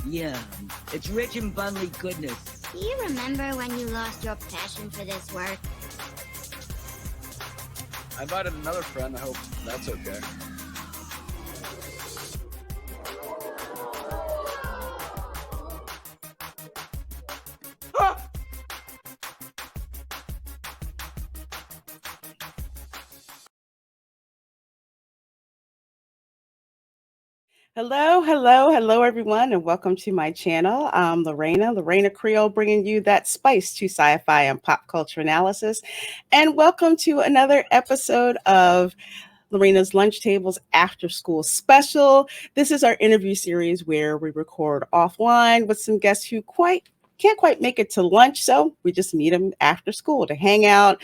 Yeah, it's rich in bubbly goodness. Do you remember when you lost your passion for this work? I invited another friend. I hope that's okay. Hello, everyone, and welcome to my channel. I'm Reina Creole, bringing you that spice to sci-fi and pop culture analysis. And welcome to another episode of Lorena's Lunch Table's After School Special. This is our interview series where we record offline with some guests who can't quite make it to lunch, so we just meet them after school to hang out,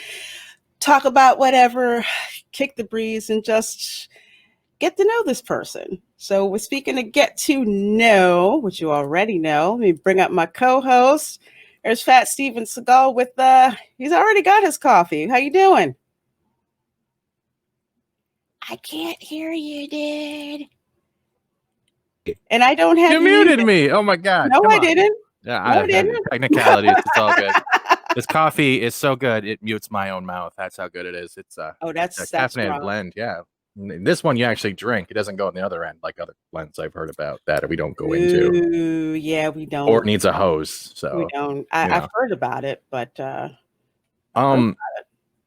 talk about whatever, kick the breeze, and just get to know this person. So we're speaking of get to know, which you already know. Let me bring up my co-host. There's Fat Steven Seagal with he's already got his coffee. How you doing? I can't hear you, dude. And I don't have you muted me. Oh my god. No, I didn't. Yeah, no, I didn't. Technicalities. It's all good. This coffee is so good it mutes my own mouth. That's how good it is. It's that's a caffeinated wrong. blend. Yeah. This one you actually drink. It doesn't go on the other end like other blends I've heard about that we don't go into. Yeah, we don't. Or it needs a hose. So we don't. I've heard about it, but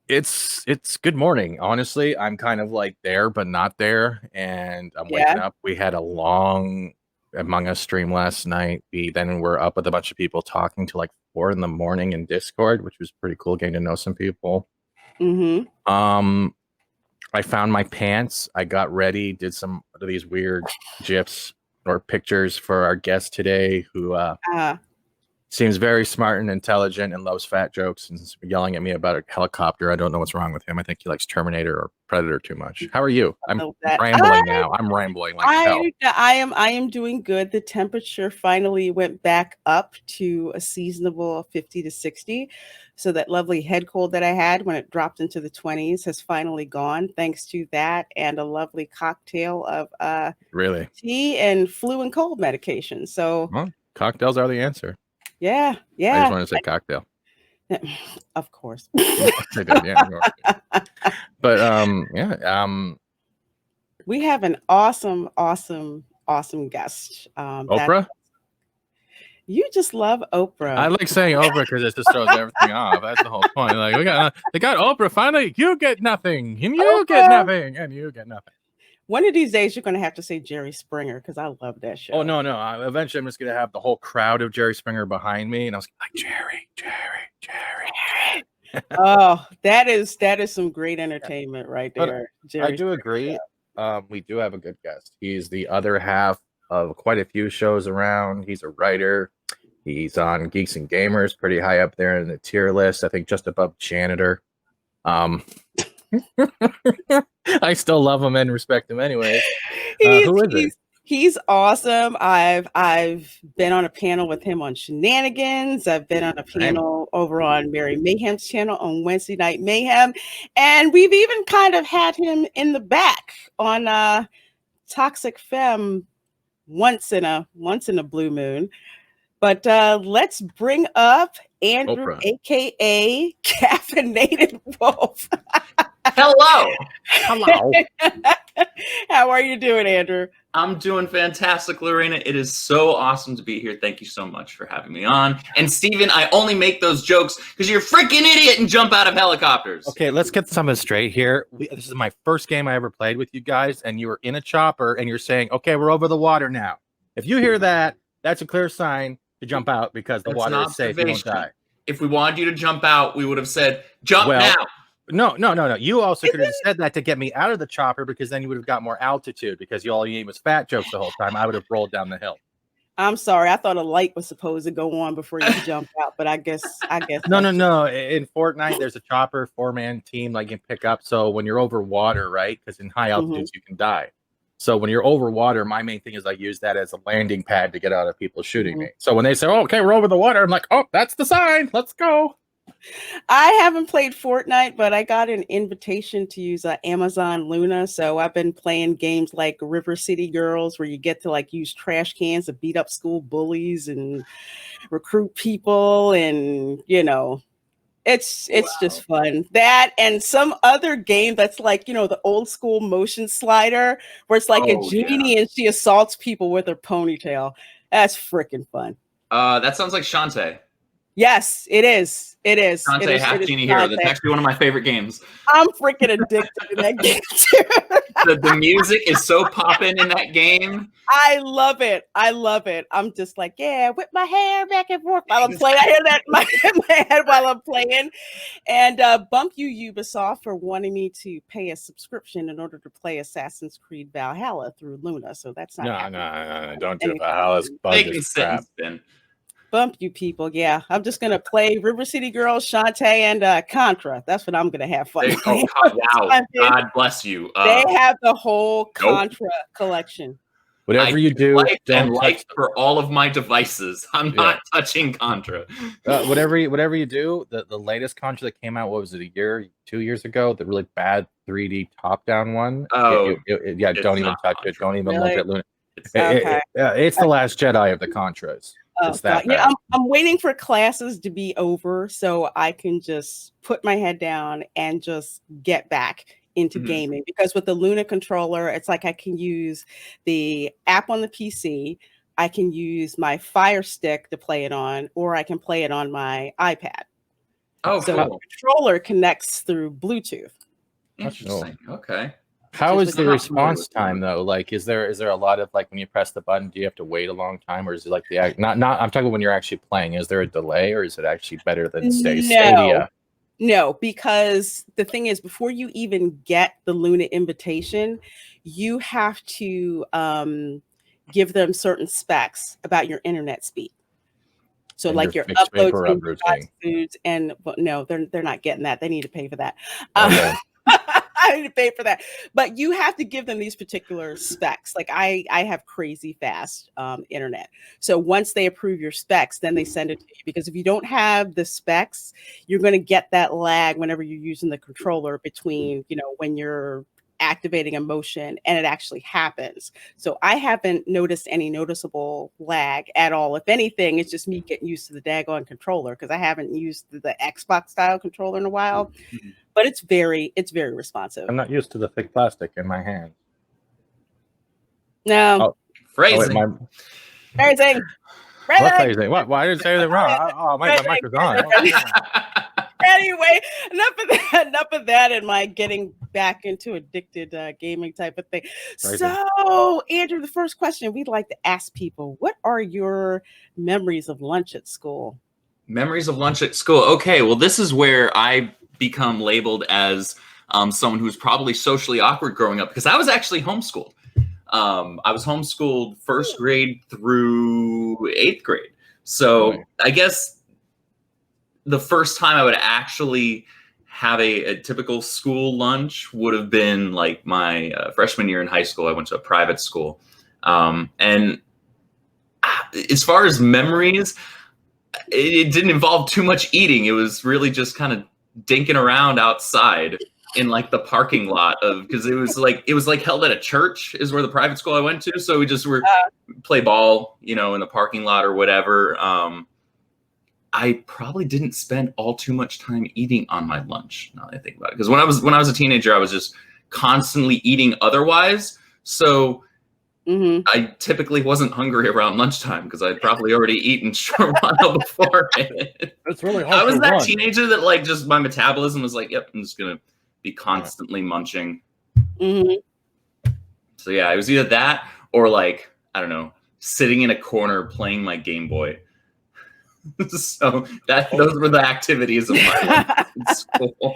it's good morning. Honestly, I'm kind of like there but not there, and I'm waking up. We had a long Among Us stream last night. Then we're up with a bunch of people talking till like 4 a.m. in Discord, which was pretty cool, getting to know some people. I found my pants. I got ready, did some of these weird GIFs or pictures for our guest today, who seems very smart and intelligent and loves fat jokes and is yelling at me about a helicopter. I don't know what's wrong with him. I think he likes Terminator or Predator too much. How are you? I'm rambling now. I'm rambling like hell. I am doing good. The temperature finally went back up to a seasonable 50 to 60. So that lovely head cold that I had when it dropped into the 20s has finally gone, thanks to that and a lovely cocktail of really tea and flu and cold medication. So cocktails are the answer. Yeah. I just want to say cocktail. Of course. I did, yeah. But we have an awesome guest. Oprah? You just love Oprah. I like saying Oprah because it just throws everything off. That's the whole point. Like they got Oprah. Finally, you get nothing, and you get nothing, and you get nothing. One of these days, you're going to have to say Jerry Springer because I love that show. Oh, no. Eventually, I'm just going to have the whole crowd of Jerry Springer behind me. And I was like, Jerry. Oh, that is some great entertainment right there. I do agree. We do have a good guest. He's the other half of quite a few shows around. He's a writer. He's on Geeks and Gamers, pretty high up there in the tier list. I think just above Janitor. I still love him and respect him anyway. Who is it? He's awesome. I've been on a panel with him on Shenanigans. I've been on a panel over on Mary Mayhem's channel on Wednesday Night Mayhem. And we've even kind of had him in the back on Toxic Femme once in a blue moon. But let's bring up Andrew, Oprah. aka Caffeinated Wolfe. Hello. How are you doing, Andrew? I'm doing fantastic, Lorena. It is so awesome to be here. Thank you so much for having me on. And Steven, I only make those jokes because you're a freaking idiot and jump out of helicopters. Okay, let's get something straight here. This is my first game I ever played with you guys, and you were in a chopper, and you're saying, okay, we're over the water now. If you hear that, that's a clear sign to jump out because the water is safe. You won't die. If we wanted you to jump out, we would have said, jump now. No. You also could have said that to get me out of the chopper because then you would have got more altitude because all you need was fat jokes the whole time. I would have rolled down the hill. I'm sorry. I thought a light was supposed to go on before you jump out, but I guess. No. In Fortnite, there's a chopper 4-man team like you can pick up. So when you're over water, right? Because in high altitudes, you can die. So when you're over water, my main thing is I use that as a landing pad to get out of people shooting me. So when they say, oh, okay, we're over the water, I'm like, oh, that's the sign. Let's go. I haven't played Fortnite, but I got an invitation to use Amazon Luna. So I've been playing games like River City Girls, where you get to like use trash cans to beat up school bullies and recruit people. And, you know, it's just fun. That and some other game that's like, you know, the old school motion slider where it's like a genie and she assaults people with her ponytail. That's freaking fun. That sounds like Shantae. Yes, it is. It is. Shantae Half Genie Hero. That's actually one of my favorite games. I'm freaking addicted to that game too. The music is so popping in that game. I love it. I love it. I'm just like, yeah, whip my hair back and forth while I'm playing. I hear that in my head while I'm playing. And bump you, Ubisoft, for wanting me to pay a subscription in order to play Assassin's Creed Valhalla through Luna. So that's not no. Don't do it. Valhalla's making crap. sense, Ben. Bump you people, yeah. I'm just gonna play River City Girls, Shantae, and Contra. That's what I'm gonna have fun. Wow, God bless you. They have the whole Contra collection. Whatever you do, don't touch for all of my devices. I'm not touching Contra. Whatever you do, the latest Contra that came out, what was it, 2 years ago? The really bad 3D top-down one. Oh, don't even touch it. Don't even look at Luna. Okay. It's the last Jedi of the Contras. It's that bad. Yeah, I'm waiting for classes to be over so I can just put my head down and just get back into gaming, because with the Luna controller, it's like I can use the app on the PC, I can use my Fire Stick to play it on, or I can play it on my iPad. Oh, so cool. the controller connects through Bluetooth. Interesting. Okay. How is the response time though? Like, is there a lot of, like, when you press the button, do you have to wait a long time, or is it like not? I'm talking when you're actually playing. Is there a delay, or is it actually better than Stadia? No, because the thing is, before you even get the Luna invitation, you have to give them certain specs about your internet speed. So, like your upload speeds, and no, they're not getting that. They need to pay for that. Okay. I need to pay for that, but you have to give them these particular specs. Like I have crazy fast internet. So once they approve your specs, then they send it to you, because if you don't have the specs, you're going to get that lag whenever you're using the controller between, you know, when you're activating a motion and it actually happens. So I haven't noticed any noticeable lag at all. If anything, it's just me getting used to the daggone controller, because I haven't used the Xbox style controller in a while. But it's very responsive. I'm not used to the thick plastic in my hand. No. Phrasing. Phrasing. What phrasing? What? Why did I say anything wrong? Oh, my mic was on. Anyway, enough of that and my getting back into addicted gaming type of thing. Phrasing. So, Andrew, the first question we'd like to ask people, what are your memories of lunch at school? Memories of lunch at school. Okay, well, this is where I become labeled as someone who's probably socially awkward growing up, because I was actually homeschooled. I was homeschooled first grade through 8th grade. So I guess the first time I would actually have a typical school lunch would have been like my freshman year in high school. I went to a private school. And as far as memories, it didn't involve too much eating. It was really just kind of dinking around outside in like the parking lot because it was like held at a church is where the private school I went to. So we just were play ball, you know, in the parking lot or whatever. I probably didn't spend all too much time eating on my lunch, now that I think about it. Because when I was a teenager, I was just constantly eating otherwise. So I typically wasn't hungry around lunchtime because I'd probably already eaten short while before it. It's really hard. I was that teenager that like just my metabolism was like, yep, I'm just gonna be constantly munching. So yeah, it was either that or like, I don't know, sitting in a corner playing my Game Boy. So those were the activities of my life in school.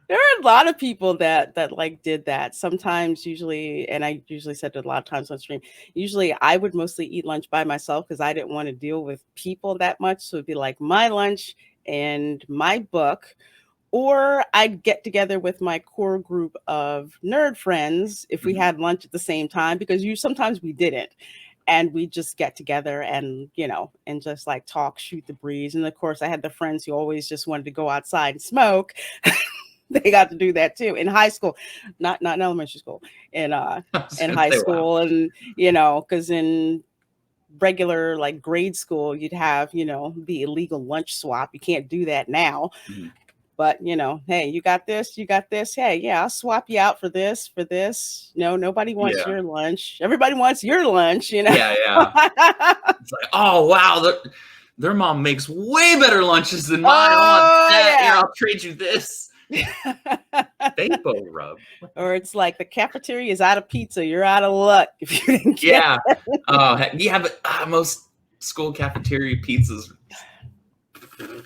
There are a lot of people that like did that. Sometimes, usually, and I usually said it a lot of times on stream, usually I would mostly eat lunch by myself because I didn't want to deal with people that much. So it'd be like my lunch and my book, or I'd get together with my core group of nerd friends if we had lunch at the same time, because sometimes we didn't. and we just get together and, and just like talk, shoot the breeze. And of course, I had the friends who always just wanted to go outside and smoke. They got to do that too in high school, not in elementary school, in high school. Wow. And, because in regular like grade school, you'd have, the illegal lunch swap. You can't do that now. Mm-hmm. But, hey, you got this. Hey, yeah, I'll swap you out for this. No, nobody wants your lunch. Everybody wants your lunch, Yeah. It's like, oh, wow. Their mom makes way better lunches than mine. Here, I'll trade you this. Vapor rub. Or it's like the cafeteria is out of pizza. You're out of luck if you didn't get it. But most school cafeteria pizzas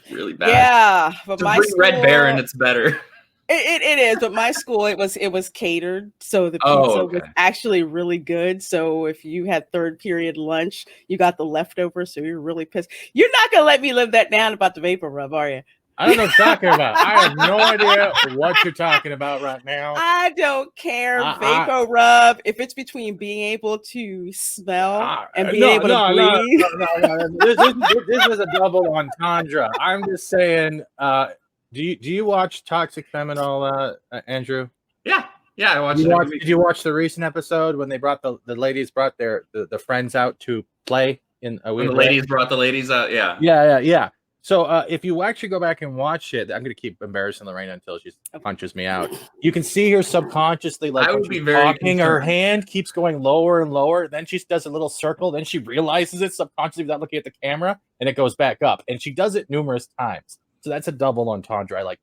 really bad. Yeah, but my school, Red Baron, it's better. It is, but my school it was catered, so the pizza was actually really good. So if you had third period lunch, you got the leftovers, so you're really pissed. You're not gonna let me live that down about the vapor rub, are you? I don't know what you're talking about. I have no idea what you're talking about right now. I don't care. Vapor rub. If it's between being able to smell and being able to breathe. No. This is a double entendre. I'm just saying. Do you watch Toxic Feminine, Andrew? Yeah, I watched it. Did you watch the recent episode when they brought the ladies brought the friends out to play in a when the ladies brought the ladies out? Yeah. So if you actually go back and watch it, I'm going to keep embarrassing Lorena until she punches me out. You can see her subconsciously, like I would be very talking. concerned. Her hand keeps going lower and lower. Then she does a little circle. Then she realizes it subconsciously without looking at the camera, and it goes back up. And she does it numerous times. So that's a double entendre. I like.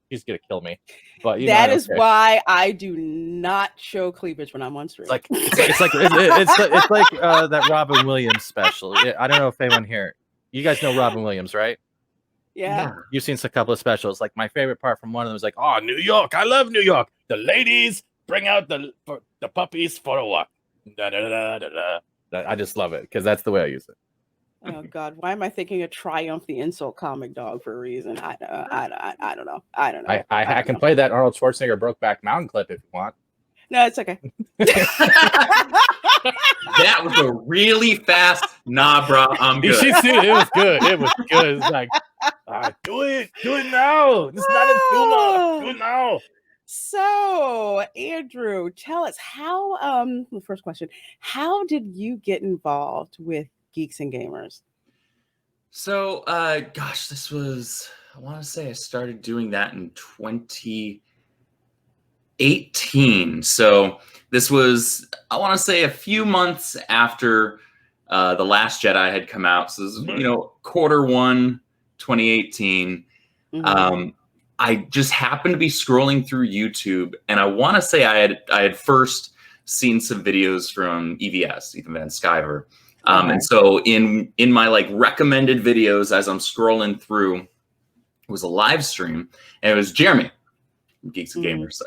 She's going to kill me. But that is why I do not show cleavage when I'm on stream. It's like that Robin Williams special. I don't know if anyone here. You guys know Robin Williams, right? Yeah. You've seen a couple of specials. Like my favorite part from one of them was like, "Oh, New York! I love New York. The ladies bring out the puppies for a walk." Da, da, da, da, da. I just love it because that's the way I use it. Oh God, why am I thinking of Triumph the Insult Comic Dog for a reason? I don't know. I can play that Arnold Schwarzenegger Brokeback Mountain clip if you want. No, it's okay. That was a really fast nah, bro. I'm good. It was good. It was good. It's like, do it now. It's not a tumor. Do it now. So, Andrew, tell us how. The first question: how did you get involved with Geeks and Gamers? So, this was. I want to say I started doing that in 2018. So this was, I want to say, a few months after The Last Jedi had come out. So this is, quarter one, 2018. Mm-hmm. I just happened to be scrolling through YouTube, and I want to say I had first seen some videos from EVS, Ethan Van Sciver. And so in my like recommended videos, as I'm scrolling through, it was a live stream, and it was Jeremy, Geeks and Gamers.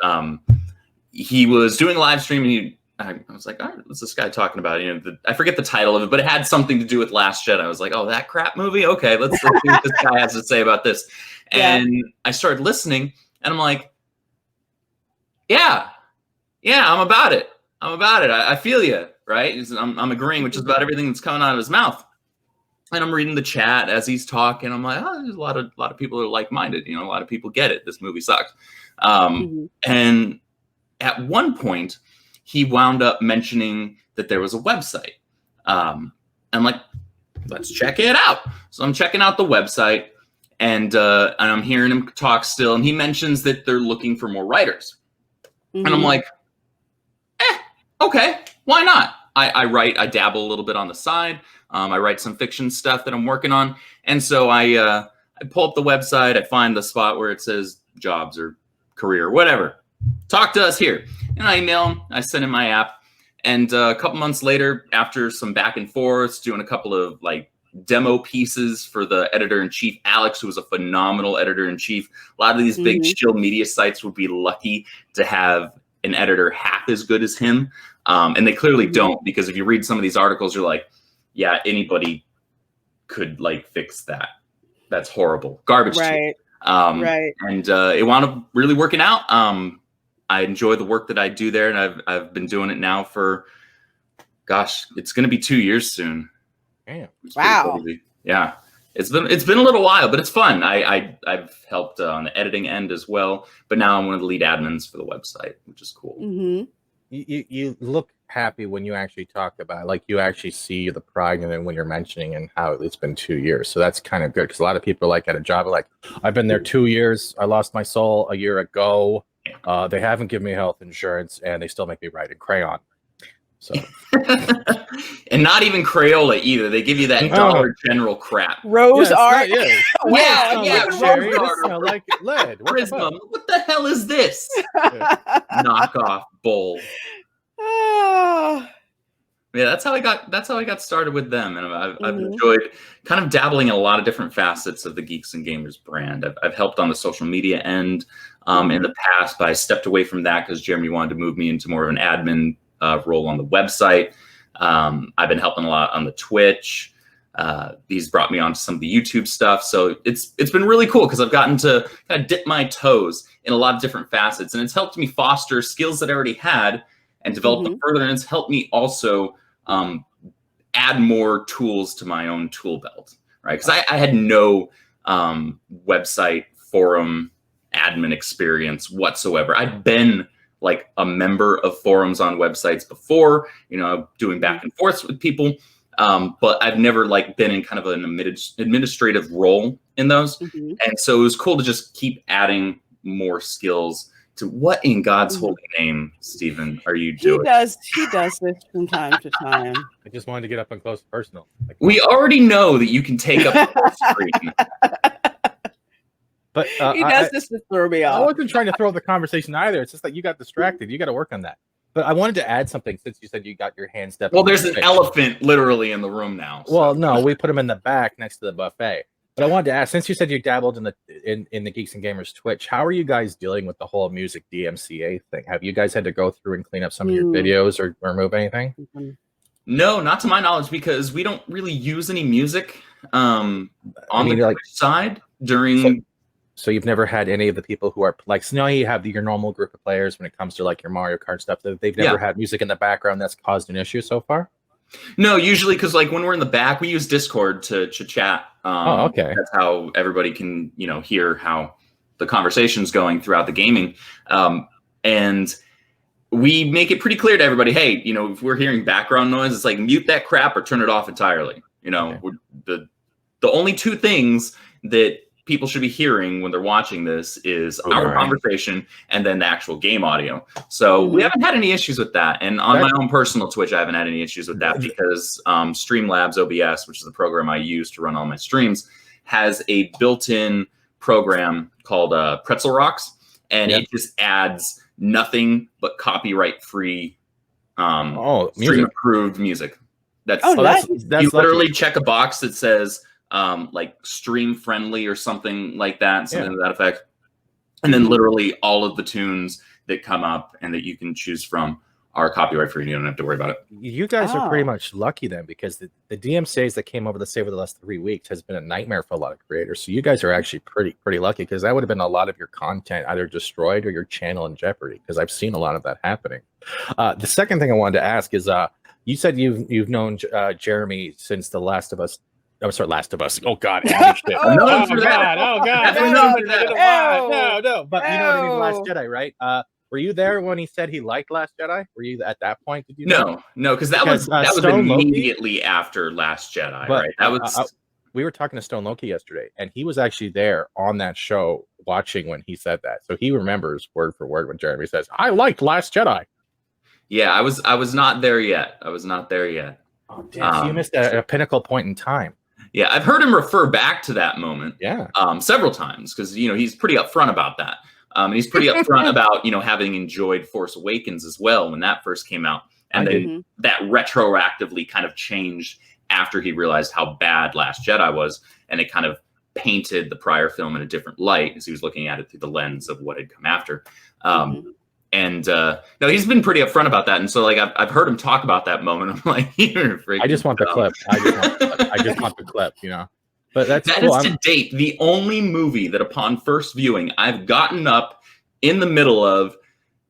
He was doing a live stream, and I was like, all right, what's this guy talking about? I forget the title of it, but it had something to do with Last Jedi. I was like, oh, that crap movie? Okay, let's see what this guy has to say about this. And I started listening, and I'm like, yeah, I'm about it. I feel you, right? I'm agreeing with just about everything that's coming out of his mouth. And I'm reading the chat as he's talking. I'm like, oh, there's a lot of people that are like-minded. A lot of people get it. This movie sucks. And at one point, he wound up mentioning that there was a website. I'm like, let's check it out. So I'm checking out the website, and I'm hearing him talk still. And he mentions that they're looking for more writers. And I'm like, okay, why not? I dabble a little bit on the side. I write some fiction stuff that I'm working on. And so I pull up the website. I find the spot where it says jobs or career, whatever. Talk to us here. And I email him. I send him my app. And a couple months later, after some back and forth, doing a couple of like demo pieces for the editor-in-chief, Alex, who was a phenomenal editor-in-chief. A lot of these big chill media sites would be lucky to have an editor half as good as him. And they clearly don't, because if you read some of these articles, you're like, yeah, anybody could like fix that. That's horrible. Garbage. Right. Right. And it wound up really working out. I enjoy the work that I do there, and I've been doing it now for gosh, it's going to be 2 years soon. Damn. Wow. Yeah. It's been a little while, but it's fun. I've helped on the editing end as well, but now I'm one of the lead admins for the website, which is cool. Mm-hmm. You look happy when you actually talk about it. Like you actually see the pride in it when you're mentioning and how it's been 2 years. So that's kind of good because a lot of people like at a job are like, I've been there 2 years. I lost my soul a year ago. They haven't given me health insurance and they still make me write in crayon. So and not even Crayola either. They give you that Dollar General crap. Rose art. Wow, yeah, Sherry, it smell like lead. Prism. What the hell is this? Knockoff bowl. Oh. Yeah, that's how I got started with them, and I've enjoyed kind of dabbling in a lot of different facets of the Geeks and Gamers brand. I've helped on the social media end in the past, but I stepped away from that because Jeremy wanted to move me into more of an admin role on the website. I've been helping a lot on the Twitch. These brought me onto some of the YouTube stuff, so it's been really cool because I've gotten to kind of dip my toes in a lot of different facets, and it's helped me foster skills that I already had and develop them further. And it's helped me also add more tools to my own tool belt, right? Because I had no website forum admin experience whatsoever. I'd been like a member of forums on websites before, doing back and forth with people. But I've never like been in kind of an administrative role in those. And so it was cool to just keep adding more skills to what in God's holy name, Stephen, are you doing? He does this from time to time. I just wanted to get up and close and personal. We already know that you can take up the whole screen. But he does this to throw me off. I wasn't trying to throw the conversation either. It's just that you got distracted. You got to work on that. But I wanted to add something since you said you got your hand stepped. Well, there's an elephant literally in the room now. So. Well, no, we put him in the back next to the buffet. But I wanted to ask, since you said you dabbled in the Geeks and Gamers Twitch, how are you guys dealing with the whole music DMCA thing? Have you guys had to go through and clean up some of your videos or remove anything? No, not to my knowledge, because we don't really use any music on the Twitch side during. So you've never had any of the people who are like, so now you have your normal group of players when it comes to like your Mario Kart stuff. They've never had music in the background that's caused an issue so far? No, usually because like when we're in the back, we use Discord to chat. Okay. That's how everybody can, hear how the conversation's going throughout the gaming. And we make it pretty clear to everybody, hey, if we're hearing background noise, it's like mute that crap or turn it off entirely. The only two things that people should be hearing when they're watching this is our conversation and then the actual game audio. So we haven't had any issues with that. And on my own personal Twitch, I haven't had any issues with that because Streamlabs OBS, which is the program I use to run all my streams, has a built-in program called Pretzel Rocks. And it just adds nothing but copyright-free stream-approved music. That's you literally check a box that says like stream friendly or something like that, something to that effect. And then literally all of the tunes that come up and that you can choose from are copyright free. You don't have to worry about it. You guys are pretty much lucky then, because the DMCAs that came over the last 3 weeks has been a nightmare for a lot of creators. So you guys are actually pretty lucky, because that would have been a lot of your content either destroyed or your channel in jeopardy, because I've seen a lot of that happening. The second thing I wanted to ask is you said you've known Jeremy since The Last of Us. Oh, sorry, Last of Us. Oh God! God! No. But you know what I mean, Last Jedi, right? Were you there when he said he liked Last Jedi? Were you at that point? Did you? No, because that was immediately after Last Jedi, right? That was. We were talking to Stone Loki yesterday, and he was actually there on that show watching when he said that, so he remembers word for word when Jeremy says, "I liked Last Jedi." Yeah, I was not there yet. Oh, damn! So you missed a pinnacle point in time. Yeah, I've heard him refer back to that moment several times, because he's pretty upfront about that. And he's pretty upfront about having enjoyed Force Awakens as well when that first came out, and then that retroactively kind of changed after he realized how bad Last Jedi was, and it kind of painted the prior film in a different light as he was looking at it through the lens of what had come after. And no, he's been pretty upfront about that, and so like I've heard him talk about that moment. I'm like, I just want the clip. I just want the clip, But that cool. Is to date the only movie that, upon first viewing, I've gotten up in the middle of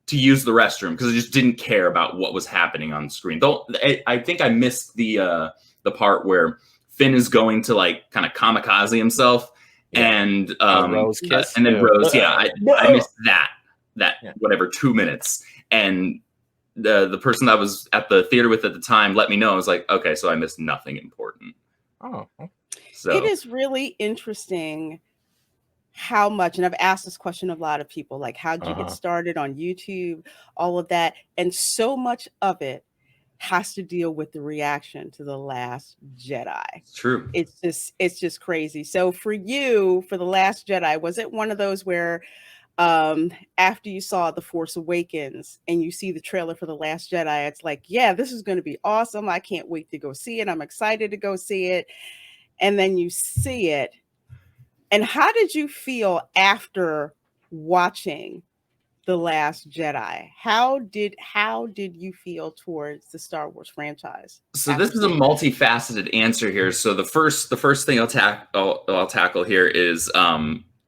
to use the restroom because I just didn't care about what was happening on screen. Though I think I missed the part where Finn is going to like kind of kamikaze himself, and Rose kiss, and then Rose. Yeah, I missed that whatever 2 minutes, and the person that was at the theater with at the time let me know. I was like, okay, so I missed nothing important. Oh, so it is really interesting how much, and I've asked this question of a lot of people, like, how'd you get started on YouTube, all of that, and so much of it has to deal with the reaction to The Last Jedi. It's true. It's just crazy. So for you, for The Last Jedi, was it one of those where after you saw The Force Awakens and you see the trailer for The Last Jedi, it's like, yeah, this is going to be awesome. I can't wait to go see it. I'm excited to go see it. And then you see it. And how did you feel after watching The Last Jedi? How did you feel towards the Star Wars franchise? So this is a multifaceted answer here. So the first thing I'll tackle here is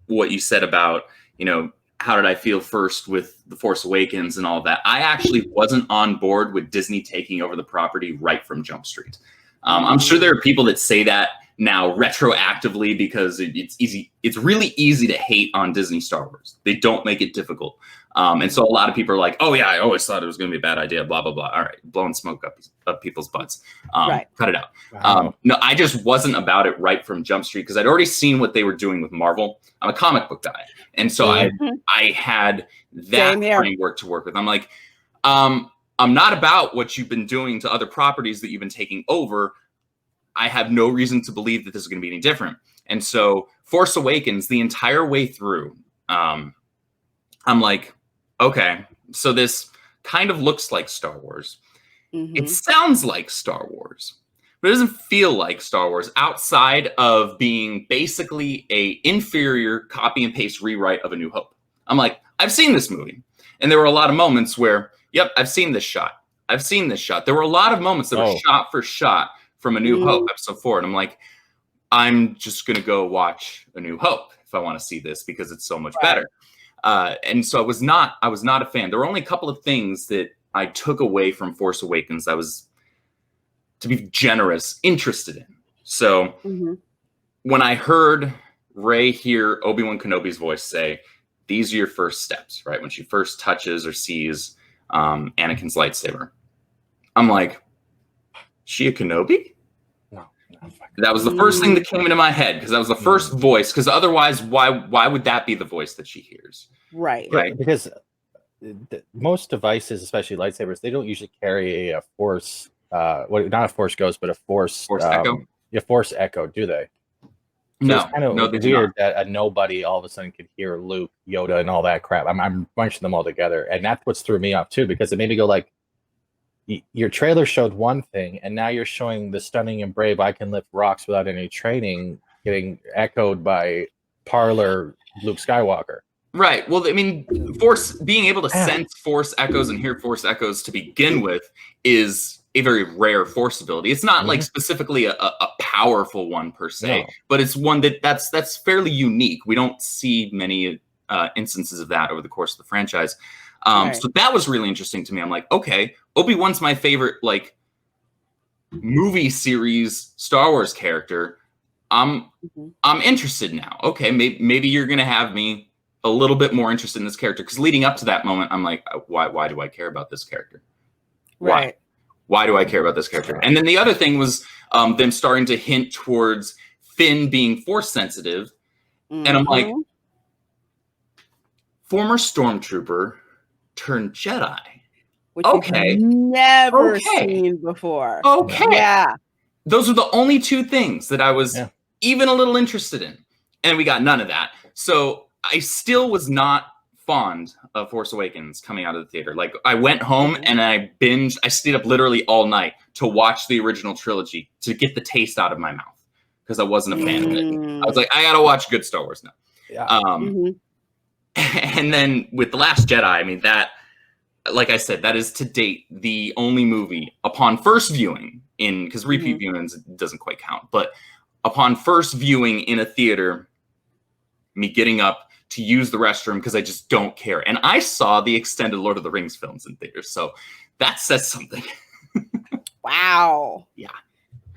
what you said about, you know, how did I feel first with The Force Awakens and all that. I actually wasn't on board with Disney taking over the property right from Jump Street. I'm sure there are people that say that now retroactively because it's easy. It's really easy to hate on Disney Star Wars. They don't make it difficult. And so a lot of people are like, oh yeah, I always thought it was going to be a bad idea, blah, blah, blah. All right, blowing smoke up people's butts. Cut it out. Wow. No, I just wasn't about it right from Jump Street because I'd already seen what they were doing with Marvel. I'm a comic book guy. And so I had that framework to work with. I'm like, I'm not about what you've been doing to other properties that you've been taking over. I have no reason to believe that this is going to be any different. And so Force Awakens, the entire way through, I'm like, okay, so this kind of looks like Star Wars. It sounds like Star Wars, but it doesn't feel like Star Wars outside of being basically a inferior copy and paste rewrite of A New Hope. I'm like, I've seen this movie. And there were a lot of moments where, yep, I've seen this shot. I've seen this shot. There were a lot of moments that were shot for shot from A New Hope, episode 4. And I'm like, I'm just going to go watch A New Hope if I want to see this because it's so much better. And so I was not a fan. There were only a couple of things that I took away from Force Awakens I was, to be generous, interested in. So when I heard Rey hear Obi-Wan Kenobi's voice say, these are your first steps, right? When she first touches or sees Anakin's lightsaber, I'm like, she a Kenobi? No. That was the first thing that came into my head because that was the first voice. Because otherwise, why would that be the voice that she hears? Right. Yeah, because most devices, especially lightsabers, they don't usually carry a force. Not a force ghost, but a force echo. Yeah, force echo. Do they? So no. It's kind of weird that a nobody all of a sudden could hear Luke, Yoda, and all that crap. I'm bunching them all together, and that's what threw me off too because it made me go like, your trailer showed one thing, and now you're showing the stunning and brave I can lift rocks without any training getting echoed by parlor Luke Skywalker. Right. Well, I mean, being able to sense force echoes and hear force echoes to begin with is a very rare force ability. It's not like specifically a powerful one per se, but it's one that's fairly unique. We don't see many instances of that over the course of the franchise. So that was really interesting to me. I'm like, okay, Obi-Wan's my favorite like movie series Star Wars character. I'm interested now. Okay, maybe you're gonna have me a little bit more interested in this character because leading up to that moment, I'm like, why do I care about this character? Why do I care about this character? And then the other thing was them starting to hint towards Finn being force sensitive, and I'm like, former stormtrooper turned Jedi. Which you've never seen before. Okay. Yeah. Those were the only two things that I was even a little interested in. And we got none of that. So I still was not fond of Force Awakens coming out of the theater. Like I went home and I stayed up literally all night to watch the original trilogy to get the taste out of my mouth because I wasn't a fan of it. I was like, I got to watch good Star Wars now. Yeah. And then with The Last Jedi, I mean, that, like I said, that is to date the only movie upon first viewing because repeat viewings doesn't quite count, but upon first viewing in a theater, me getting up, to use the restroom because I just don't care. And I saw the extended Lord of the Rings films in theaters, so that says something. Wow. Yeah.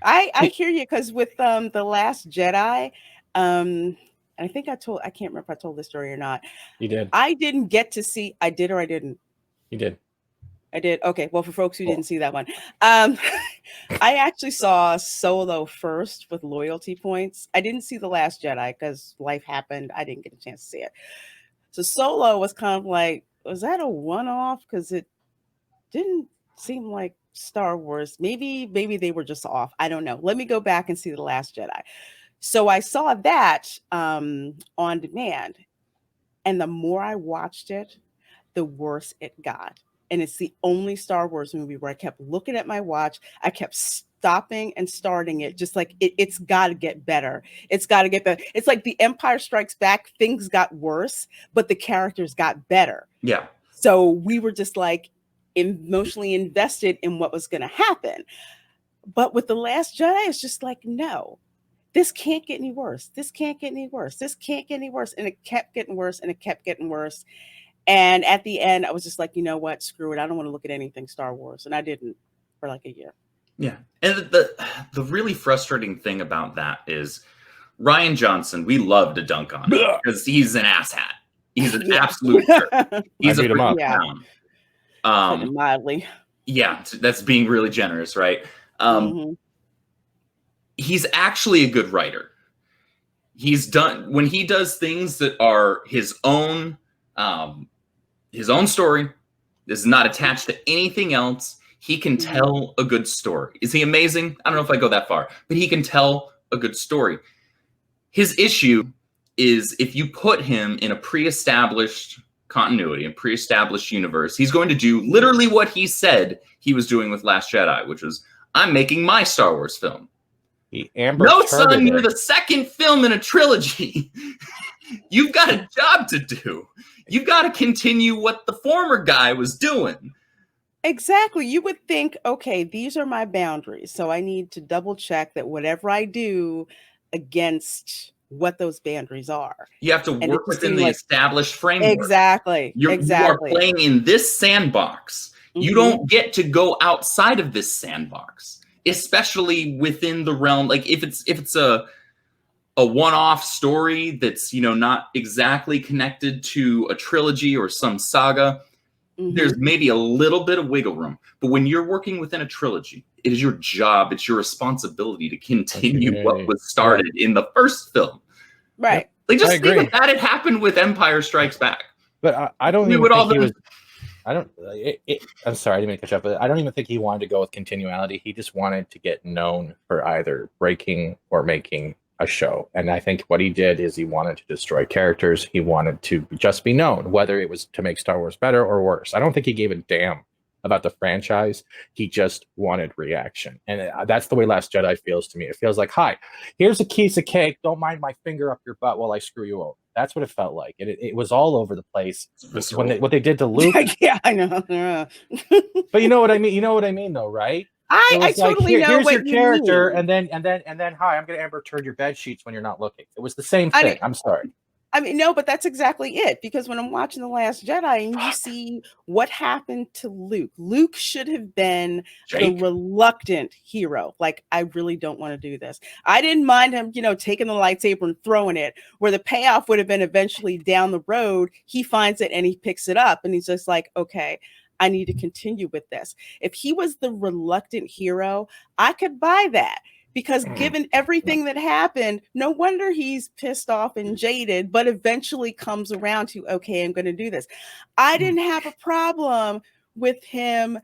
I hear you, because with The Last Jedi, and I think I can't remember if I told this story or not. You did. I didn't get to see, I did or I didn't? You did. I did. Okay. Well, for folks who didn't see that one, I actually saw Solo first with loyalty points. I didn't see The Last Jedi because life happened. I didn't get a chance to see it. So Solo was kind of like, was that a one-off? Because it didn't seem like Star Wars. Maybe they were just off. I don't know. Let me go back and see The Last Jedi. So I saw that on demand. And the more I watched it, the worse it got. And it's the only Star Wars movie where I kept looking at my watch. I kept stopping and starting it, just like it's got to get better. It's got to get better. It's like The Empire Strikes Back. Things got worse, but the characters got better. Yeah. So we were just like emotionally invested in what was going to happen. But with The Last Jedi, it's just like, no, this can't get any worse. This can't get any worse. This can't get any worse. And it kept getting worse, and it kept getting worse. And at the end, I was just like, you know what? Screw it. I don't want to look at anything Star Wars. And I didn't for like a year. Yeah. And the really frustrating thing about that is Rian Johnson, we love to dunk on him because he's an asshat. He's an absolute jerk. He's a freaking clown. Mildly. Yeah, that's being really generous, right? He's actually a good writer. When he does things that are his own story, this is not attached to anything else. He can tell a good story. Is he amazing? I don't know if I go that far, but he can tell a good story. His issue is if you put him in a pre-established continuity, a pre-established universe, he's going to do literally what he said he was doing with Last Jedi, which was, I'm making my Star Wars film. No, son, you're the second film in a trilogy. You've got a job to do. You've got to continue what the former guy was doing. Exactly. You would think, okay, these are my boundaries. So I need to double check that whatever I do against what those boundaries are. You have to work within the established framework. Exactly. You are playing in this sandbox. You don't get to go outside of this sandbox, especially within the realm. Like if it's a one-off story that's, not exactly connected to a trilogy or some saga, there's maybe a little bit of wiggle room. But when you're working within a trilogy, it is your job, it's your responsibility to continue what was started in the first film. Right. Like just think if that had happened with Empire Strikes Back. But I don't even think he was. I'm sorry, I didn't mean to catch up, but I don't even think he wanted to go with continuality. He just wanted to get known for either breaking or making a show. And I think what he did is he wanted to destroy characters. He wanted to just be known, whether it was to make Star Wars better or worse. I don't think he gave a damn about the franchise. He just wanted reaction. And that's the way Last Jedi feels to me. It feels like, hi, here's a piece of cake. Don't mind my finger up your butt while I screw you over. That's what it felt like. And it was all over the place. What they did to Luke. Yeah, I know. But you know what I mean? You know what I mean, though, right? I totally know here's what your character, and then hi, I'm gonna Amber turn your bed sheets when you're not looking. It was the same thing. I'm sorry. I mean, no, but that's exactly it. Because when I'm watching The Last Jedi and you see what happened to Luke, Luke should have been the reluctant hero. Like, I really don't want to do this. I didn't mind him, taking the lightsaber and throwing it, where the payoff would have been eventually down the road. He finds it and he picks it up and he's just like, okay, I need to continue with this. If he was the reluctant hero, I could buy that. Because given everything that happened, no wonder he's pissed off and jaded, but eventually comes around to, okay, I'm going to do this. I didn't have a problem with him,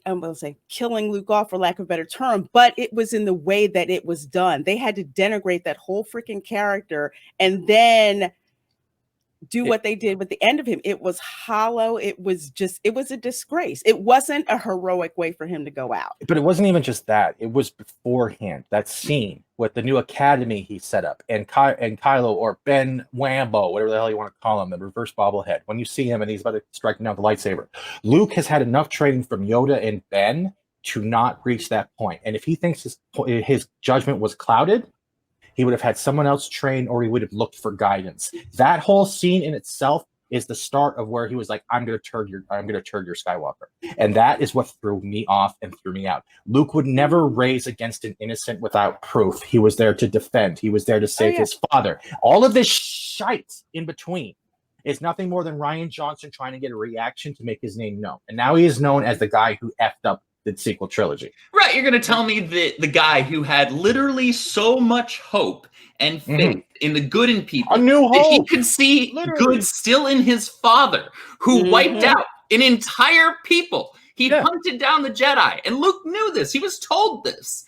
I'm going to say killing Luke off, for lack of a better term, but it was in the way that it was done. They had to denigrate that whole freaking character and then do what they did with the end of him. It was hollow. It was a disgrace. It wasn't a heroic way for him to go out. But it wasn't even just that. It was beforehand. That scene with the new academy he set up, and Kylo, or Ben Wambo, whatever the hell you want to call him, the reverse bobblehead. When you see him and he's about to strike down the lightsaber, Luke has had enough training from Yoda and Ben to not reach that point. And if he thinks his judgment was clouded, He would have had someone else train, or he would have looked for guidance. That whole scene in itself is the start of where he was like, I'm going to turn your Skywalker. And that is what threw me off and threw me out. Luke would never raise against an innocent without proof. He was there to defend. He was there to save his father. All of this shite in between is nothing more than Rian Johnson trying to get a reaction to make his name known. And now he is known as the guy who effed up the sequel trilogy. Right, you're going to tell me that the guy who had literally so much hope and faith in the good in people, a new hope, he could see good still in his father, who wiped out an entire people. He hunted down the Jedi, and Luke knew this. He was told this.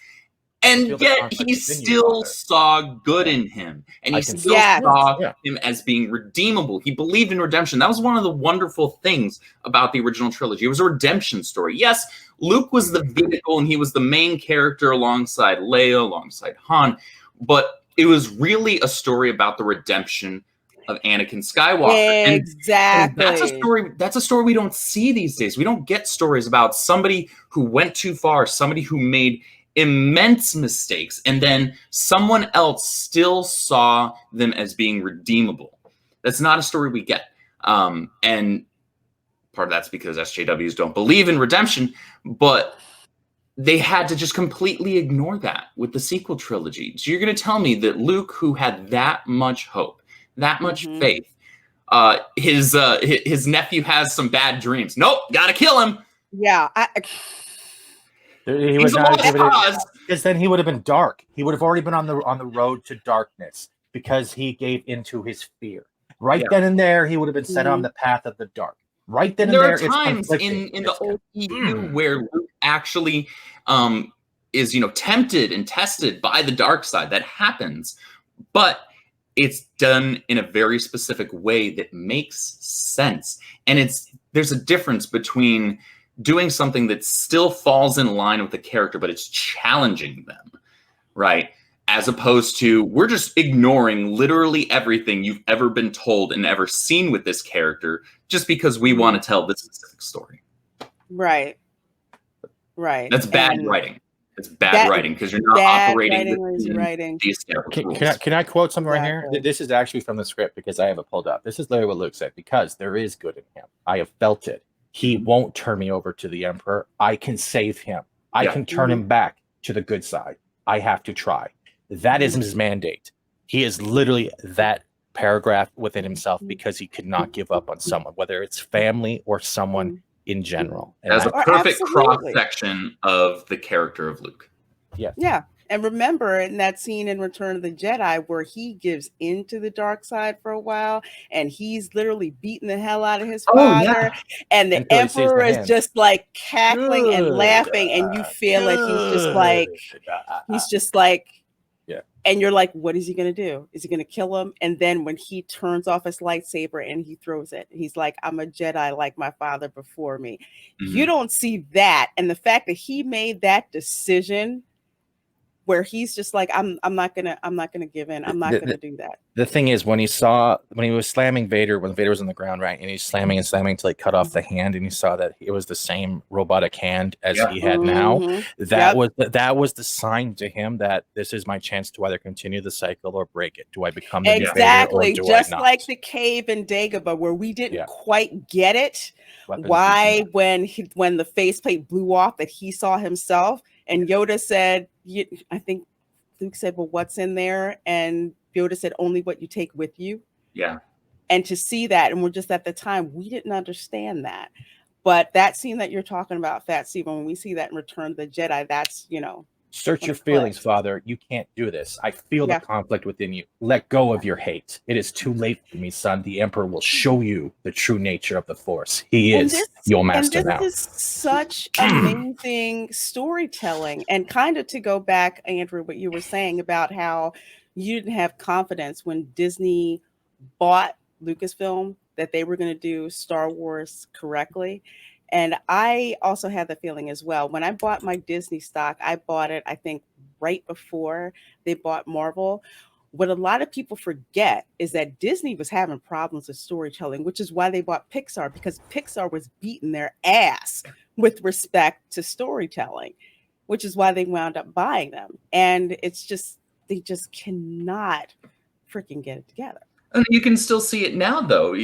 And yet he still saw good in him. And he still saw him as being redeemable. He believed in redemption. That was one of the wonderful things about the original trilogy. It was a redemption story. Yes, Luke was the vehicle and he was the main character alongside Leia, alongside Han. But it was really a story about the redemption of Anakin Skywalker. Exactly. And that's a story we don't see these days. We don't get stories about somebody who went too far, somebody who made immense mistakes, and then someone else still saw them as being redeemable. That's not a story we get. And part of that's because SJWs don't believe in redemption, but they had to just completely ignore that with the sequel trilogy. So you're going to tell me that Luke, who had that much hope, that much faith, his nephew has some bad dreams. Nope, gotta kill him. Yeah. He would not give it because then he would have been dark. He would have already been on the road to darkness because he gave into his fear. Then and there, he would have been set on the path of the dark. Right then and there, there are times in the old EU where Luke actually is tempted and tested by the dark side. That happens, but it's done in a very specific way that makes sense. And there's a difference between doing something that still falls in line with the character, but it's challenging them, right? As opposed to, we're just ignoring literally everything you've ever been told and ever seen with this character just because we want to tell this specific story. Right. That's bad writing. It's bad writing because you're not operating within the established rules. Can I quote something right here? This is actually from the script because I have it pulled up. This is literally what Luke said, because there is good in him. I have felt it. He won't turn me over to the Emperor. I can save him. I can turn him back to the good side. I have to try. That is his mandate. He is literally that paragraph within himself because he could not give up on someone, whether it's family or someone in general. And that's a perfect cross-section of the character of Luke. Yeah. And remember in that scene in Return of the Jedi where he gives into the dark side for a while and he's literally beating the hell out of his father. And the Emperor is just like cackling and laughing, and you feel like he's just like, and you're like, what is he going to do? Is he going to kill him? And then when he turns off his lightsaber and he throws it, he's like, I'm a Jedi like my father before me. You don't see that. And the fact that he made that decision where he's just like, I'm not gonna give in. I'm not gonna do that. The thing is, when he was slamming Vader, when Vader was on the ground, right, and he's slamming to like cut off the hand, and he saw that it was the same robotic hand as he had now. That was the sign to him that this is my chance to either continue the cycle or break it. Do I become the new Vader, or do just I not? Like the cave in Dagobah, where we didn't quite get it. Why when the faceplate blew off that he saw himself. And Yoda said, I think Luke said, well, what's in there? And Yoda said, only what you take with you. Yeah. And to see that, and we're just at the time, we didn't understand that. But that scene that you're talking about, Fat Steve, when we see that in Return of the Jedi, that's, search your feelings, Father. You can't do this. I feel the conflict within you. Let go of your hate. It is too late for me, son. The Emperor will show you the true nature of the Force. He is your master now. This is such amazing storytelling. And kind of to go back, Andrew, what you were saying about how you didn't have confidence when Disney bought Lucasfilm that they were going to do Star Wars correctly. And I also had the feeling as well. When I bought my Disney stock, I bought it, I think, right before they bought Marvel. What a lot of people forget is that Disney was having problems with storytelling, which is why they bought Pixar, because Pixar was beating their ass with respect to storytelling, which is why they wound up buying them. And it's just, they just cannot freaking get it together. And you can still see it now, though,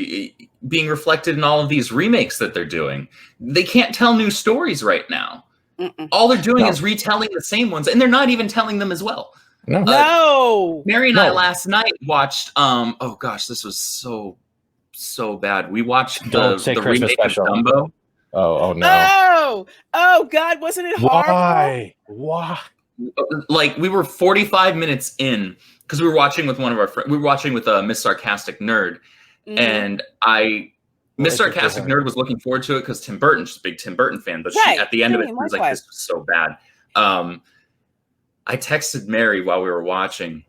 being reflected in all of these remakes that they're doing. They can't tell new stories right now. All they're doing is retelling the same ones, and they're not even telling them as well. No. Mary and I last night watched. Oh gosh, this was so bad. We watched the remake special. Of Dumbo. Oh no. Oh God, wasn't it horrible? Why? Like, we were 45 minutes in because we were watching with one of our friends. We were watching with Miss Sarcastic Nerd, and Miss Sarcastic Nerd was looking forward to it because Tim Burton's a big Tim Burton fan. But she, at the end of it, she was like, "This was so bad." I texted Mary while we were watching.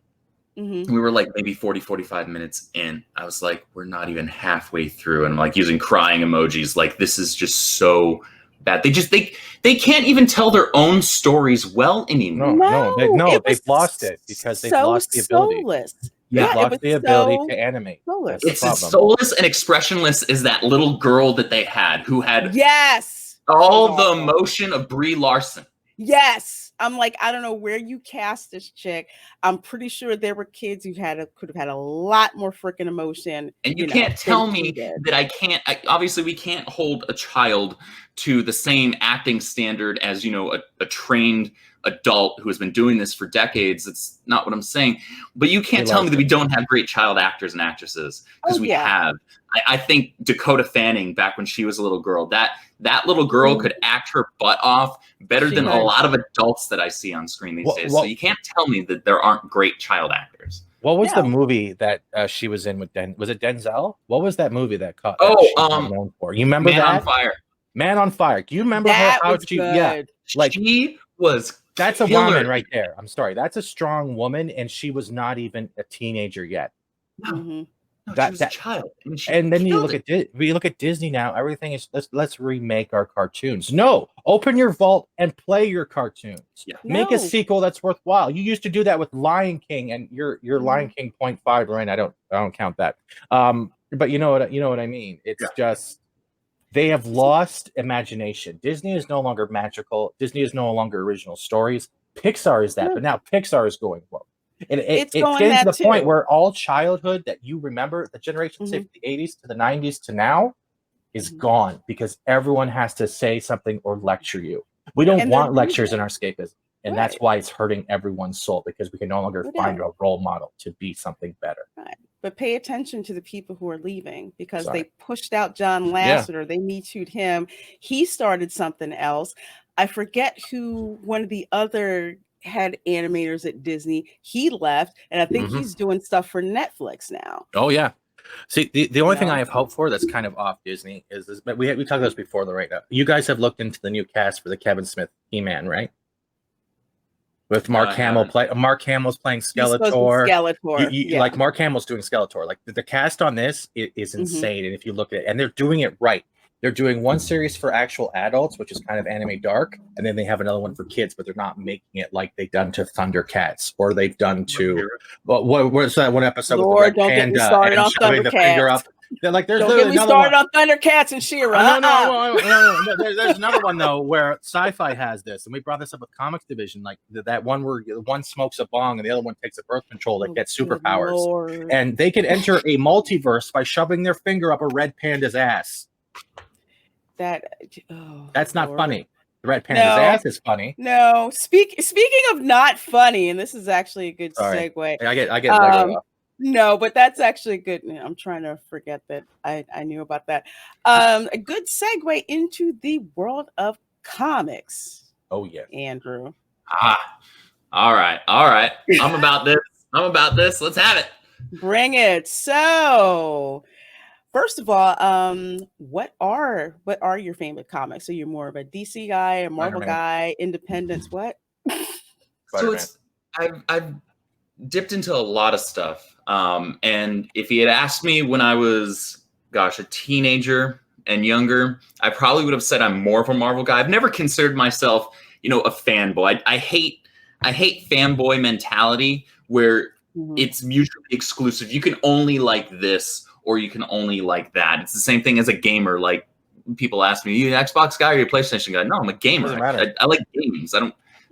We were like maybe 45 minutes in. I was like, we're not even halfway through. And I'm like using crying emojis. Like, this is just so bad. They can't even tell their own stories well anymore. No, they've lost it because they've lost the ability. Soulless. They've lost the ability to animate. It's as soulless and expressionless as that little girl that they had who had all the emotion of Brie Larson. Yes. I'm like, I don't know where you cast this chick. I'm pretty sure there were kids who could have had a lot more freaking emotion. And you can't tell me that I can't. Obviously, we can't hold a child to the same acting standard as, a trained adult who has been doing this for decades. That's not what I'm saying. But you can't tell me that we don't have great child actors and actresses, because we have. I think Dakota Fanning, back when she was a little girl, that little girl could act her butt off better than a lot of adults that I see on screen these days. So you can't tell me that there aren't great child actors. What was the movie that she was in with Was it Denzel? What was that movie that caught? Known for? You remember Man that? on Fire. Man on Fire. Do you remember how she? Good. Yeah, like she was. That's a woman right there. I'm sorry, that's a strong woman, and she was not even a teenager yet. No, she was a child. And then you look at Disney now. Everything is let's remake our cartoons. No, open your vault and play your cartoons. Yeah. Make a sequel that's worthwhile. You used to do that with Lion King, and your Lion King 0.5, right? I don't count that. But you know what I mean. It's just they have lost imagination. Disney is no longer magical. Disney is no longer original stories. Pixar is that, but now Pixar is going woke. It gets to the point where all childhood that you remember, the generation, say from the 80s to the 90s to now, is gone because everyone has to say something or lecture you. We don't want lectures in our escapism. And that's why it's hurting everyone's soul, because we can no longer find a role model to be something better. Right. But pay attention to the people who are leaving, because they pushed out John Lasseter. They Me Too'd him. He started something else. I forget who one of the other head animators at Disney. He left, and I think he's doing stuff for Netflix now. Oh yeah. See, the only thing I have hope for that's kind of off Disney is this. But we talked about this before, right now. You guys have looked into the new cast for the Kevin Smith He-Man, right? With Mark Hamill Mark Hamill's playing Skeletor. Like Mark Hamill's doing Skeletor. Like the cast on this is insane. And if you look at it, and they're doing it right. They're doing one series for actual adults, which is kind of anime dark, and then they have another one for kids, but they're not making it like they've done to Thundercats or they've done to what's that one episode with the red panda and shoving the finger up. They're like, don't get me started on Thundercats and Shera. No. There's another one though where Sci-Fi has this, and we brought this up with Comics Division, like that one where one smokes a bong and the other one takes a birth control that gets superpowers, and they can enter a multiverse by shoving their finger up a red panda's ass. That's not funny. The red panda's ass is funny. No, speaking of not funny, and this is actually a good segue. I get no, but that's actually good. I'm trying to forget that I knew about that. A good segue into the world of comics. Oh yeah, Andrew. All right. I'm about this. Let's have it. Bring it. So, first of all, what are your favorite comics? So you're more of a DC guy, a Marvel guy, Independence, what? So I've dipped into a lot of stuff. And if he had asked me when I was, a teenager and younger, I probably would have said I'm more of a Marvel guy. I've never considered myself, a fanboy. I hate fanboy mentality where it's mutually exclusive. You can only like this, or you can only like that. It's the same thing as a gamer. Like, people ask me, you an Xbox guy or you a PlayStation guy? No, I'm a gamer. I like games.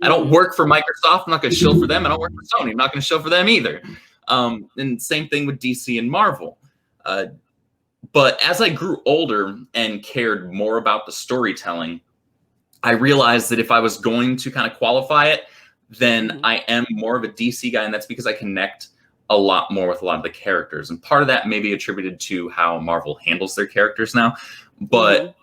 I don't work for Microsoft. I'm not going to shill for them. I don't work for Sony. I'm not going to shill for them either. And same thing with DC and Marvel. But as I grew older and cared more about the storytelling, I realized that if I was going to kind of qualify it, then I am more of a DC guy. And that's because I connect a lot more with a lot of the characters. And part of that may be attributed to how Marvel handles their characters now. But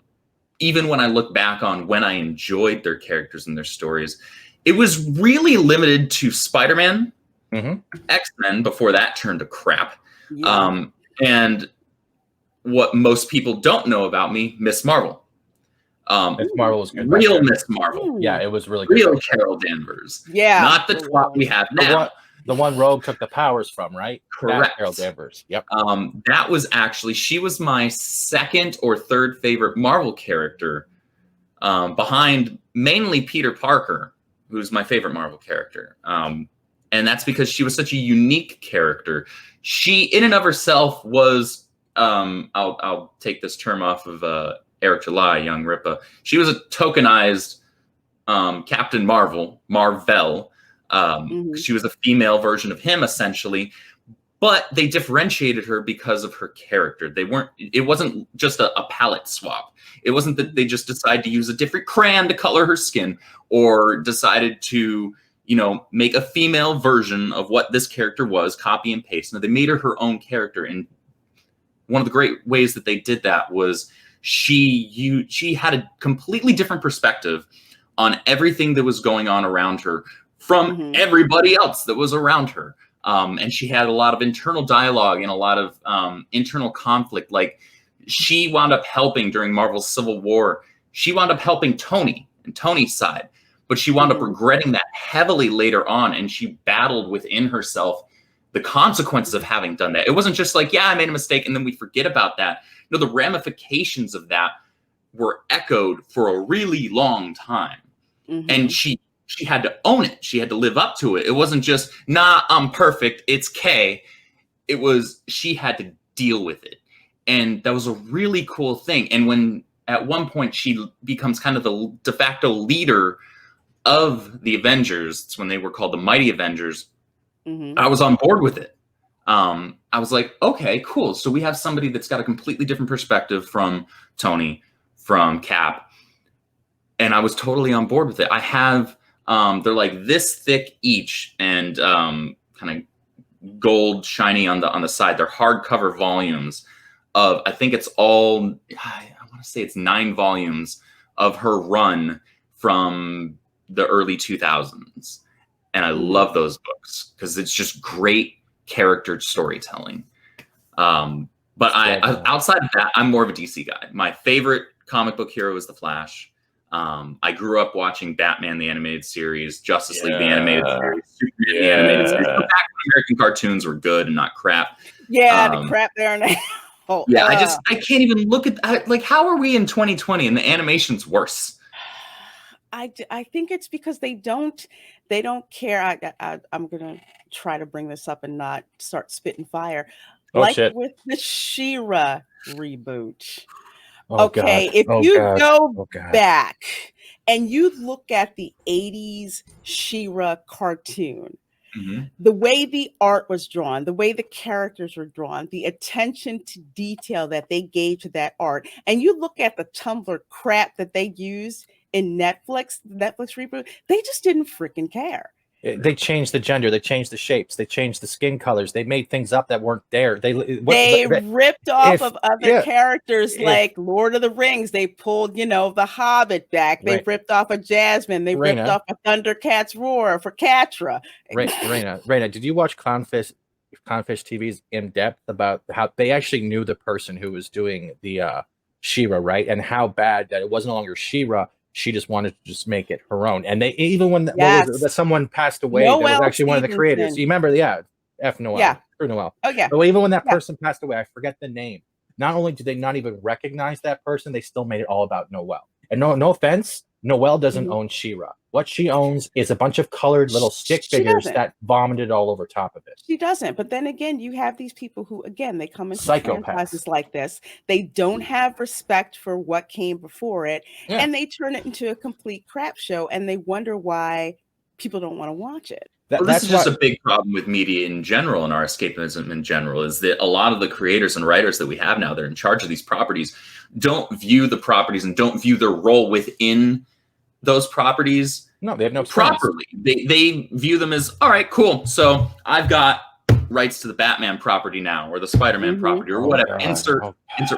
even when I look back on when I enjoyed their characters and their stories, it was really limited to Spider-Man, X-Men, before that turned to crap. And what most people don't know about me, Miss Marvel. Miss Marvel was good. Real Miss Marvel. Yeah, it was really good. Real Carol Danvers. Yeah. Not the twat we have now. The one Rogue took the powers from, right? Correct. That Carol Danvers. Yep. That was actually, she was my second or third favorite Marvel character, behind mainly Peter Parker, who's my favorite Marvel character. And that's because she was such a unique character. She, in and of herself, was, I'll take this term off of Eric July, Young Ripa. She was a tokenized Captain Marvel. She was a female version of him, essentially, but they differentiated her because of her character. It wasn't just a palette swap. It wasn't that they just decided to use a different crayon to color her skin, or decided to, make a female version of what this character was, copy and paste. No, they made her own character. And one of the great ways that they did that was she had a completely different perspective on everything that was going on around her from everybody else that was around her. And she had a lot of internal dialogue and a lot of internal conflict. Like, she wound up helping during Marvel's Civil War. She wound up helping Tony and Tony's side, but she wound up regretting that heavily later on. And she battled within herself the consequences of having done that. It wasn't just like, yeah, I made a mistake, and then we forget about that. No, the ramifications of that were echoed for a really long time. And she had to own it. She had to live up to it. It wasn't just, nah, I'm perfect, it's K. It was, she had to deal with it. And that was a really cool thing. And when at one point she becomes kind of the de facto leader of the Avengers, it's when they were called the Mighty Avengers, I was on board with it. I was like, okay, cool. So we have somebody that's got a completely different perspective from Tony, from Cap. And I was totally on board with it. I have, they're like this thick each, and kind of gold shiny on the side. They're hardcover volumes of, I think it's all, I want to say it's 9 volumes of her run from the early 2000s. And I love those books because it's just great character storytelling. But outside of that, I'm more of a DC guy. My favorite comic book hero is The Flash. I grew up watching Batman the Animated Series, Justice League the Animated Series, Superman the Animated Series. Back when American cartoons were good and not crap. The crap there now. I can't even look at, like, how are we in 2020 and the animation's worse? I think it's because they don't care. I'm gonna try to bring this up and not start spitting fire. With the Shera reboot. If you go back and you look at the 80s Shera cartoon, the way the art was drawn, the way the characters were drawn, the attention to detail that they gave to that art, and you look at the Tumblr crap that they used in Netflix reboot, they just didn't freaking care. They changed the gender, they changed the shapes, they changed the skin colors, they made things up that weren't there. They ripped off of other characters like Lord of the Rings. They pulled, the Hobbit back. They ripped off of Jasmine. They ripped off of Thundercats Roar for Catra. Reina, did you watch Clownfish TV's In Depth about how they actually knew the person who was doing the Shera, right? And how bad that it wasn't no longer Shera. She just wanted to just make it her own. And they, even when someone passed away, that was actually one of the creators. You remember, F. Noel. True Noel. Oh, yeah. But even when that person passed away, I forget the name. Not only did they not even recognize that person, they still made it all about Noel. And no offense, Noel doesn't own Shera. What she owns is a bunch of colored little stick figures that vomited all over top of it. She doesn't. But then again, you have these people who, again, they come into franchises like this. They don't have respect for what came before it, and they turn it into a complete crap show. And they wonder why people don't want to watch it. Well, this is just a big problem with media in general and our escapism in general, is that a lot of the creators and writers that we have now that are in charge of these properties don't view the properties and don't view their role within those properties. No, they have no properly. They view them as, all right, cool. So I've got rights to the Batman property now, or the Spider-Man property, or whatever. Insert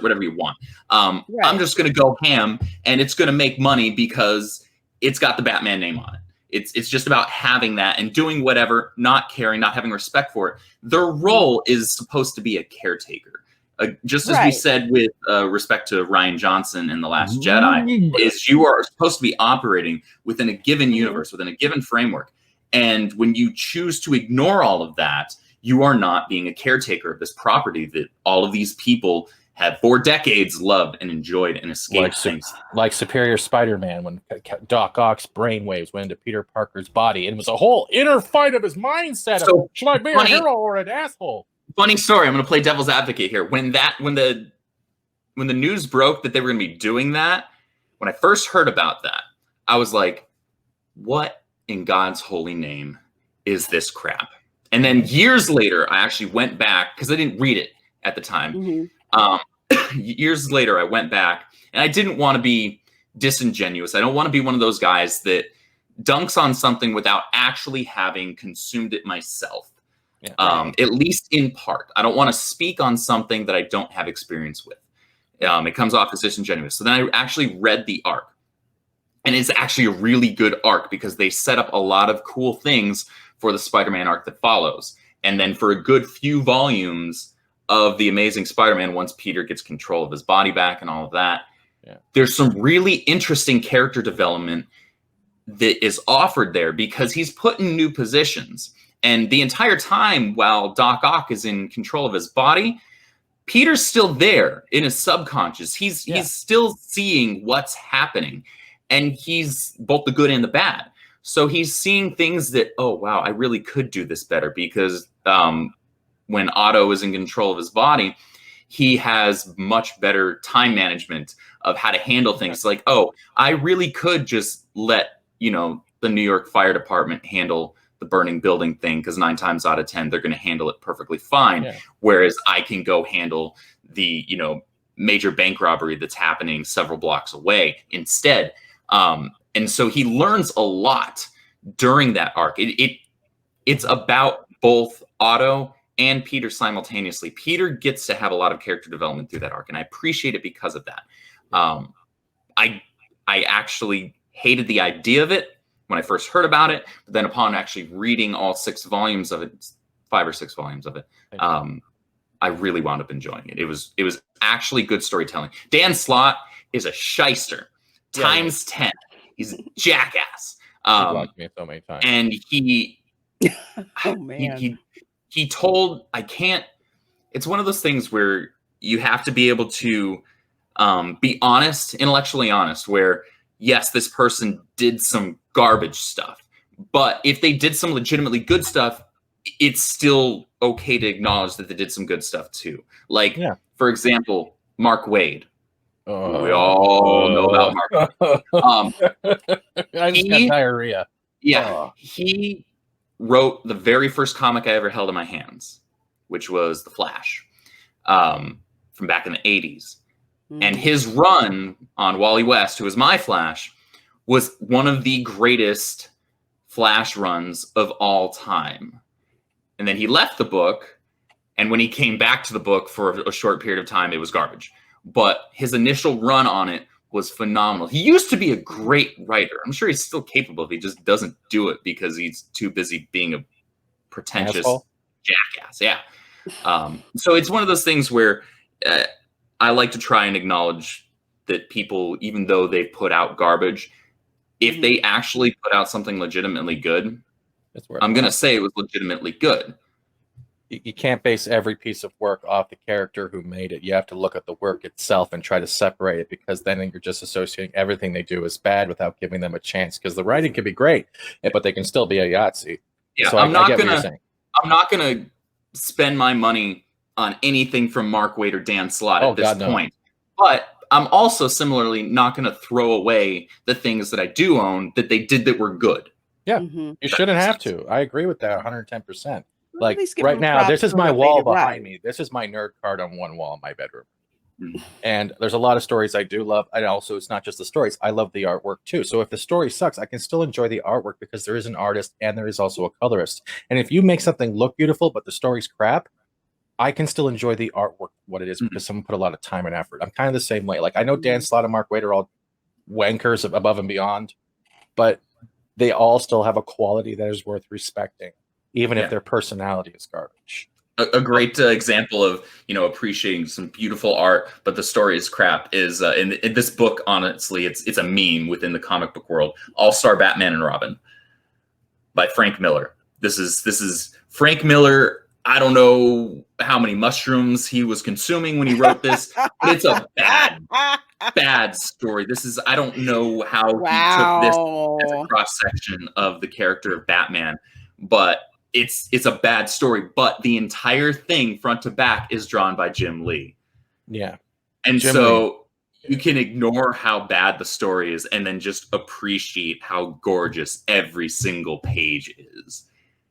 whatever you want. Right. I'm just going to go ham, and it's going to make money because it's got the Batman name on it. It's just about having that and doing whatever, not caring, not having respect for it. Their role is supposed to be a caretaker. Just as we said with respect to Rian Johnson in The Last Jedi, is you are supposed to be operating within a given universe, within a given framework. And when you choose to ignore all of that, you are not being a caretaker of this property that all of these people have for decades loved and enjoyed and escaped things. Like Superior Spider-Man, when Doc Ock's brainwaves went into Peter Parker's body, and it was a whole inner fight of his mindset. So, should I be a hero or an asshole? Funny story. I'm going to play devil's advocate here. When the news broke that they were going to be doing that, when I first heard about that, I was like, "What in God's holy name is this crap?" And then years later, I actually went back because I didn't read it at the time. Years later, I went back, and I didn't want to be disingenuous. I don't want to be one of those guys that dunks on something without actually having consumed it myself. Yeah. At least in part. I don't want to speak on something that I don't have experience with. It comes off as disingenuous. So then I actually read the arc. And it's actually a really good arc because they set up a lot of cool things for the Spider-Man arc that follows. And then for a good few volumes of The Amazing Spider-Man, once Peter gets control of his body back and all of that, there's some really interesting character development that is offered there because he's put in new positions. And the entire time while Doc Ock is in control of his body, Peter's still there in his subconscious. He's still seeing what's happening. And he's both the good and the bad. So he's seeing things that, oh, wow, I really could do this better because when Otto is in control of his body, he has much better time management of how to handle things. Like, oh, I really could just let, the New York Fire Department handle the burning building thing because 9 times out of 10, they're going to handle it perfectly fine. Yeah. Whereas I can go handle the, major bank robbery that's happening several blocks away instead. And so he learns a lot during that arc. It's about both Otto and Peter simultaneously. Peter gets to have a lot of character development through that arc, and I appreciate it because of that. I actually hated the idea of it when I first heard about it, but then upon actually reading all 6 volumes of it, 5 or 6 volumes of it, I really wound up enjoying it. It was actually good storytelling. Dan Slott is a shyster. Times 10. He's a jackass. Blocked me so many times. And he told, it's one of those things where you have to be able to be honest, intellectually honest, where yes, this person did some garbage stuff, but if they did some legitimately good stuff, it's still okay to acknowledge that they did some good stuff too. Like, for example, Mark Waid. We all know about Mark. I just got diarrhea. Yeah, he wrote the very first comic I ever held in my hands, which was The Flash, from back in the 80s. And his run on Wally West, who was my Flash, was one of the greatest Flash runs of all time. And then he left the book, and when he came back to the book for a short period of time, it was garbage. But his initial run on it was phenomenal. He used to be a great writer. I'm sure he's still capable. He just doesn't do it because he's too busy being a pretentious jackass. Yeah. So it's one of those things where I like to try and acknowledge that people, even though they put out garbage, if they actually put out something legitimately good, I'm going to say it was legitimately good. You can't base every piece of work off the character who made it. You have to look at the work itself and try to separate it, because then you're just associating everything they do as bad without giving them a chance, because the writing can be great, but they can still be a Yahtzee. Yeah, so I'm not gonna spend my money on anything from Mark Waid or Dan Slott at this point. But I'm also similarly not going to throw away the things that I do own that they did that were good. Yeah, Mhm. you shouldn't have to. I agree with that 110%. Well, at Like least give right them now, props this is for my what they wall did right. behind me. This is my nerd card on one wall in my bedroom. Mhm. And there's a lot of stories I do love. And also, it's not just the stories. I love the artwork too. So if the story sucks, I can still enjoy the artwork because there is an artist and there is also a colorist. And if you make something look beautiful, but the story's crap, I can still enjoy the artwork, what it is, because someone put a lot of time and effort. I'm kind of the same way. Like I know Dan Slott and Mark Waid are all wankers above and beyond, but they all still have a quality that is worth respecting, even if their personality is garbage. A great example of appreciating some beautiful art, but the story is crap. Is in this book, honestly, it's a meme within the comic book world. All-Star Batman and Robin by Frank Miller. This is Frank Miller. I don't know how many mushrooms he was consuming when he wrote this, but it's a bad story. I don't know how he took this as a cross-section of the character of Batman, but it's a bad story. But the entire thing, front to back, is drawn by Jim Lee. Yeah. And Jim so Lee. You can ignore how bad the story is and then just appreciate how gorgeous every single page is.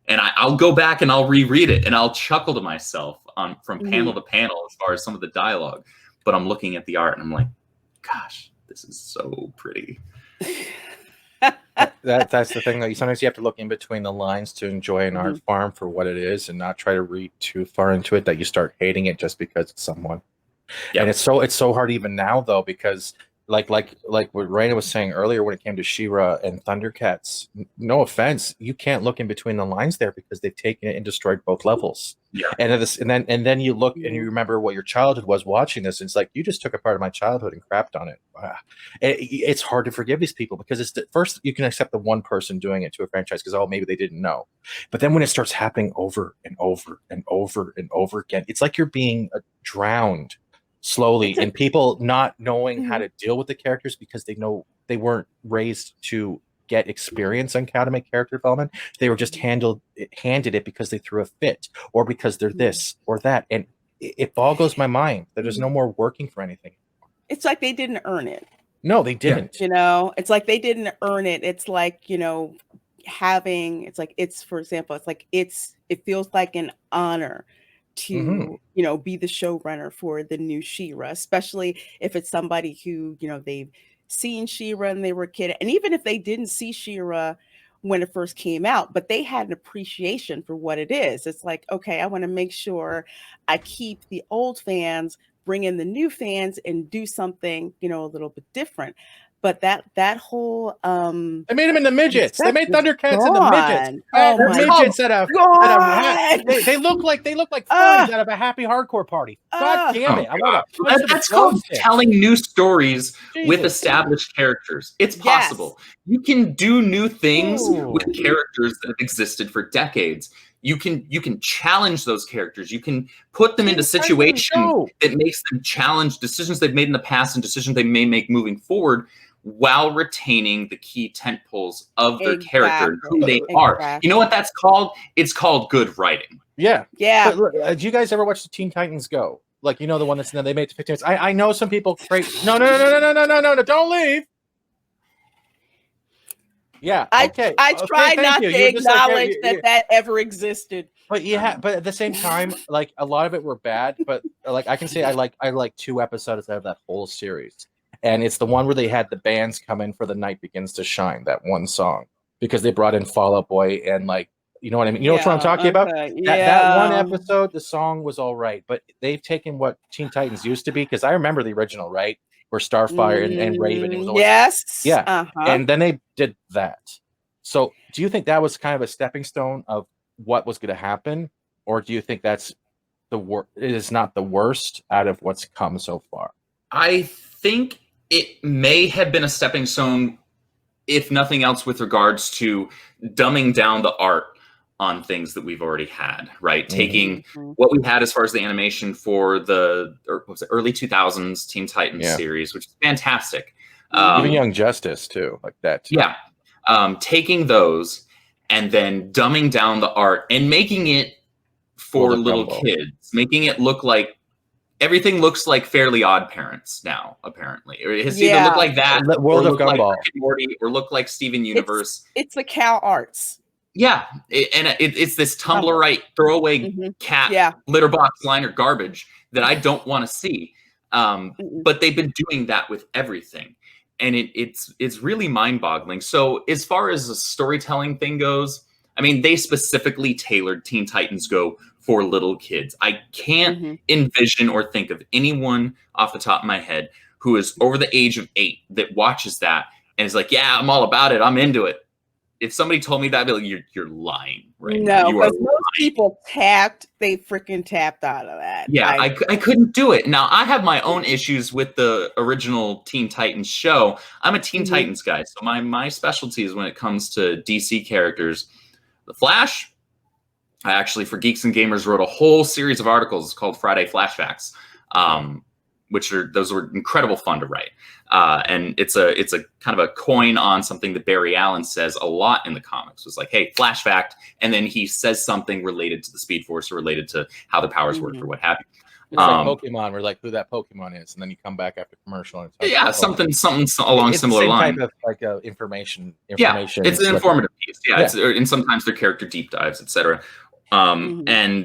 And I'll go back and I'll reread it and I'll chuckle to myself from panel to panel as far as some of the dialogue. But I'm looking at the art and I'm like, gosh, this is so pretty. That's the thing. Like, sometimes you have to look in between the lines to enjoy an art form for what it is and not try to read too far into it that you start hating it just because it's someone. Yep. And it's so hard even now though, because like what Reina was saying earlier when it came to Shera and Thundercats, no offense, you can't look in between the lines there because they've taken it and destroyed both levels. Yeah. And then you look and you remember what your childhood was watching this, and it's like you just took a part of my childhood and crapped on it. It's hard to forgive these people because it's first you can accept the one person doing it to a franchise because maybe they didn't know, but then when it starts happening over and over and over and over again, it's like you're being drowned slowly and people not knowing how to deal with the characters because they know they weren't raised to get experience on how to make character development. They were just handed it because they threw a fit or because they're this or that, and it boggles my mind that there's no more working for anything. It's like they didn't earn it. No, they didn't. It's like they didn't earn it. It's like for example, it's like it feels like an honor to be the showrunner for the new Shera, especially if it's somebody who they've seen Shera and they were a kid, and even if they didn't see Shera when it first came out, but they had an appreciation for what it is. It's like, okay, I want to make sure I keep the old fans, bring in the new fans, and do something a little bit different. But that whole they made them in the midgets. They made Thundercats in the midgets. Oh my midgets God. They look like furries out of a happy hardcore party. God damn it! That's called telling new stories with established characters. It's possible. You can do new things with characters that have existed for decades. You can challenge those characters. You can put them into situations that makes them challenge decisions they've made in the past and decisions they may make moving forward, while retaining the key tent poles of their character and who they are. You know what that's called? It's called good writing. Yeah. But, do you guys ever watch the Teen Titans Go? Like, the one that's they made it to 15 minutes. I know some people No, don't leave. Yeah. Okay. I try not to acknowledge that ever existed. But but at the same time, like a lot of it were bad. But like I can say I like 2 episodes out of that whole series. And it's the one where they had the bands come in for The Night Begins to Shine, that one song, because they brought in Fall Out Boy and you know what I mean? You know what I'm talking about? That one episode, the song was all right, but they've taken what Teen Titans used to be, because I remember the original, right? Where Starfire and Raven. It was always, and then they did that. So do you think that was kind of a stepping stone of what was going to happen? Or do you think that's it is not the worst out of what's come so far? I think it may have been a stepping stone, if nothing else, with regards to dumbing down the art on things that we've already had, right? Taking what we had as far as the animation for the early 2000s Teen Titans series, which is fantastic. Even Young Justice, too, like that. Too. Yeah. Taking those and then dumbing down the art and making it for little kids, making it look like everything looks like Fairly Odd Parents now, apparently. Or it has either looked like that, World or of look like Gumball, Rick and Morty, or look like Steven Universe. It's the cow arts. Yeah, it's this Tumblrite throwaway cat litter box liner garbage that I don't want to see. But they've been doing that with everything, and it's really mind-boggling. So as far as the storytelling thing goes, I mean, they specifically tailored Teen Titans Go for little kids. I can't envision or think of anyone off the top of my head who is over the age of 8 that watches that and is like, yeah, I'm all about it. I'm into it. If somebody told me that, I'd be like, you're lying right now. No, because most people they freaking tapped out of that. Yeah, I couldn't do it. Now, I have my own issues with the original Teen Titans show. I'm a Teen Titans guy, so my specialty is when it comes to DC characters. The Flash, I actually, for Geeks and Gamers, wrote a whole series of articles called Friday Flashbacks, those were incredible fun to write. And it's a kind of a coin on something that Barry Allen says a lot in the comics. It's like, hey, flash fact, and then he says something related to the Speed Force or related to how the powers work or what have you. It's like Pokemon, we're like who that Pokemon is, and then you come back after commercial. And something along similar lines. Type of like information. Yeah, it's an informative piece. Yeah, and sometimes they're character deep dives, etc. And then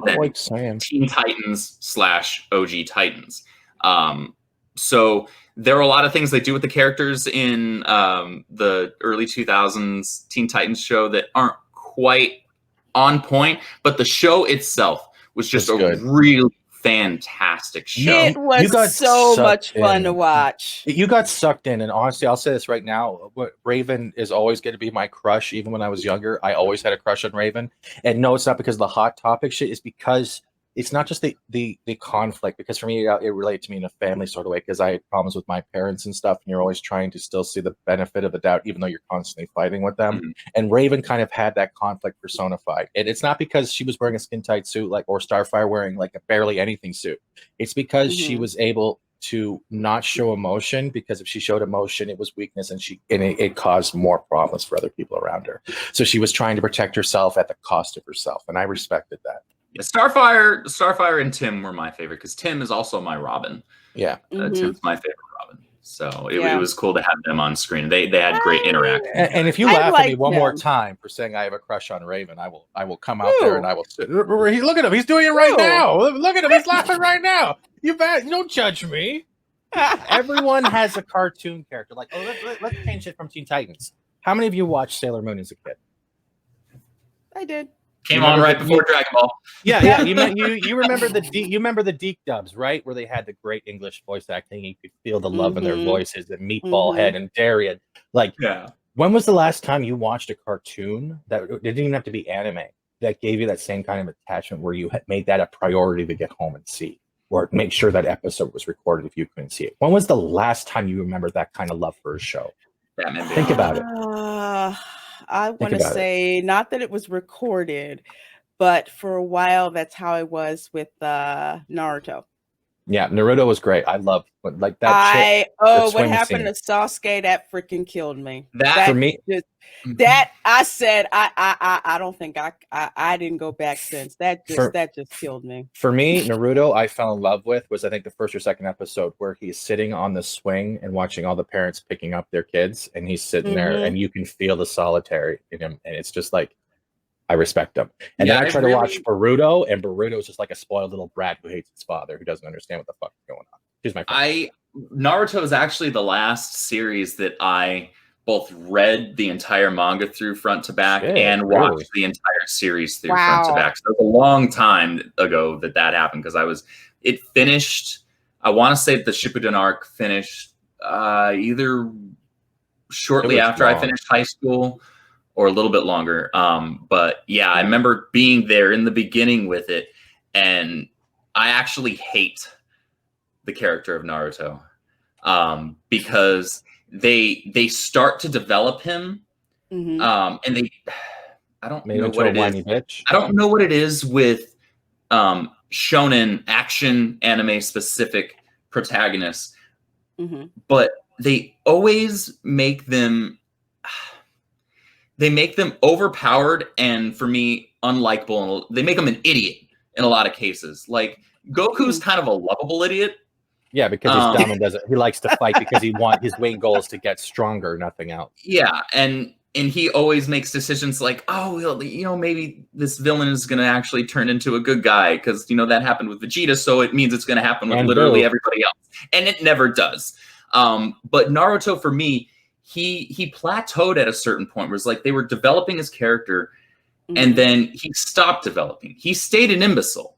Teen Titans / OG Titans. So there are a lot of things they do with the characters in the early 2000s Teen Titans show that aren't quite on point, but the show itself was just a really fantastic show. It was so much fun to watch. You got sucked in, and honestly, I'll say this right now: Raven is always going to be my crush. Even when I was younger, I always had a crush on Raven. And no, it's not because of the hot topic shit. It's because it's not just the conflict, because for me, it related to me in a family sort of way, because I had problems with my parents and stuff, and you're always trying to still see the benefit of the doubt, even though you're constantly fighting with them. And Raven kind of had that conflict personified. And it's not because she was wearing a skin tight suit or Starfire wearing like a barely anything suit. It's because she was able to not show emotion, because if she showed emotion, it was weakness, and it caused more problems for other people around her. So she was trying to protect herself at the cost of herself, and I respected that. Yeah, Starfire and Tim were my favorite, because Tim is also my Robin. Yeah, Tim's my favorite Robin. So it was cool to have them on screen. They had great interaction. And if you laugh at me one more time for saying I have a crush on Raven, I will come out there and I will sit. Look at him, he's doing it right now. Look at him, he's laughing right now. You don't judge me. Everyone has a cartoon character. Like, let's change it from Teen Titans. How many of you watched Sailor Moon as a kid? I did. Came on right before Dragon Ball. Yeah. You remember the Deke dubs, right? Where they had the great English voice acting. You could feel the love in their voices. And Meatball Head and Darian. When was the last time you watched a cartoon that it didn't even have to be anime that gave you that same kind of attachment, where you had made that a priority to get home and see, or make sure that episode was recorded if you couldn't see it? When was the last time you remember that kind of love for a show? Think about it. I want to say not that it was recorded, but for a while that's how it was with Naruto. Yeah, Naruto was great. I loved like that. What happened to Sasuke? That freaking killed me. For me, that I said I don't think I didn't go back since. That just killed me. For me, Naruto, I fell in love with was, I think, the first or second episode where he's sitting on the swing and watching all the parents picking up their kids, and he's sitting there, and you can feel the solitary in him, and it's just like, I respect him. And then I try to watch Boruto, and Boruto's just like a spoiled little brat who hates his father, who doesn't understand what the fuck is going on. He's my friend. Naruto is actually the last series that I both read the entire manga through front to back and watched the entire series through front to back. So it was a long time ago that happened, because it finished, I want to say the Shippuden arc finished either shortly after I finished high school or a little bit longer. But yeah, I remember being there in the beginning with it, and I actually hate the character of Naruto because they start to develop him, and I don't know what it is. Bitch. I don't know what it is with shonen action anime specific protagonists, but they always make them. They make them overpowered and, for me, unlikable. They make them an idiot in a lot of cases. Like, Goku's kind of a lovable idiot. Yeah, because he's dumb and he likes to fight because his main goal is to get stronger, nothing else. Yeah, and he always makes decisions like, oh, well, maybe this villain is going to actually turn into a good guy because, that happened with Vegeta, so it means it's going to happen with literally everybody else. And it never does. But Naruto, for me, he plateaued at a certain point where it's like they were developing his character, and then he stopped developing. He stayed an imbecile.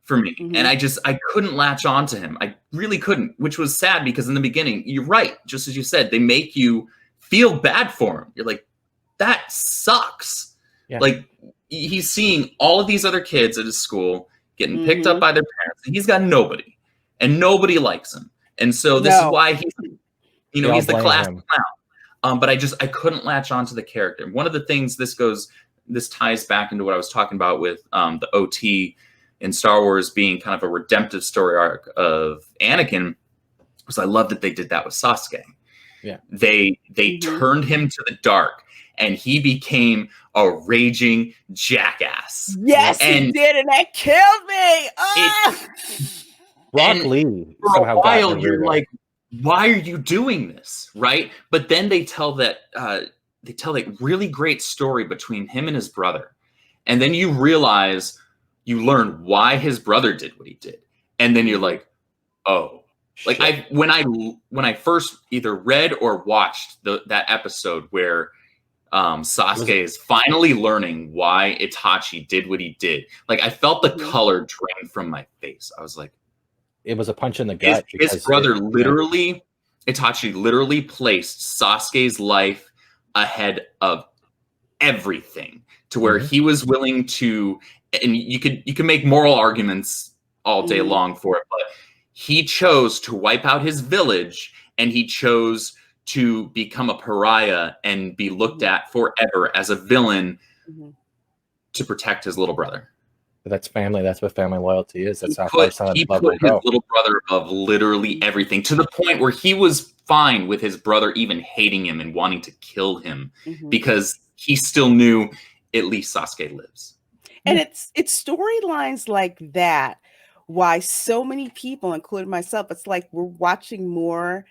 For me. And I couldn't latch on to him. I really couldn't, which was sad because in the beginning, you're right. Just as you said, they make you feel bad for him. You're like, that sucks. Yeah. Like he's seeing all of these other kids at his school getting picked up by their parents, and he's got nobody, and nobody likes him. And so this is why he's the class clown. But I couldn't latch onto the character. One of the things this ties back into what I was talking about with the OT in Star Wars being kind of a redemptive story arc of Anakin, was I love that they did that with Sasuke. Yeah, they turned him to the dark, and he became a raging jackass. Yes, he did, and that killed me. Rock Lee. For a while, you're like, why are you doing this, right? But then they tell that really great story between him and his brother, and then you realize. You learn why his brother did what he did, and then you're like, "Oh!" Like when I first either read or watched that episode where Sasuke is finally learning why Itachi did what he did. Like I felt the color drain from my face. I was like, "It was a punch in the gut." His brother Itachi literally placed Sasuke's life ahead of everything, to where he was willing to. And you can make moral arguments all day long for it, but he chose to wipe out his village, and he chose to become a pariah and be looked at forever as a villain to protect his little brother. But that's family. That's what family loyalty is. That's he put his little brother above literally everything, to the point where he was fine with his brother even hating him and wanting to kill him because he still knew at least Sasuke lives. And it's storylines like that why so many people, including myself, it's like we're watching more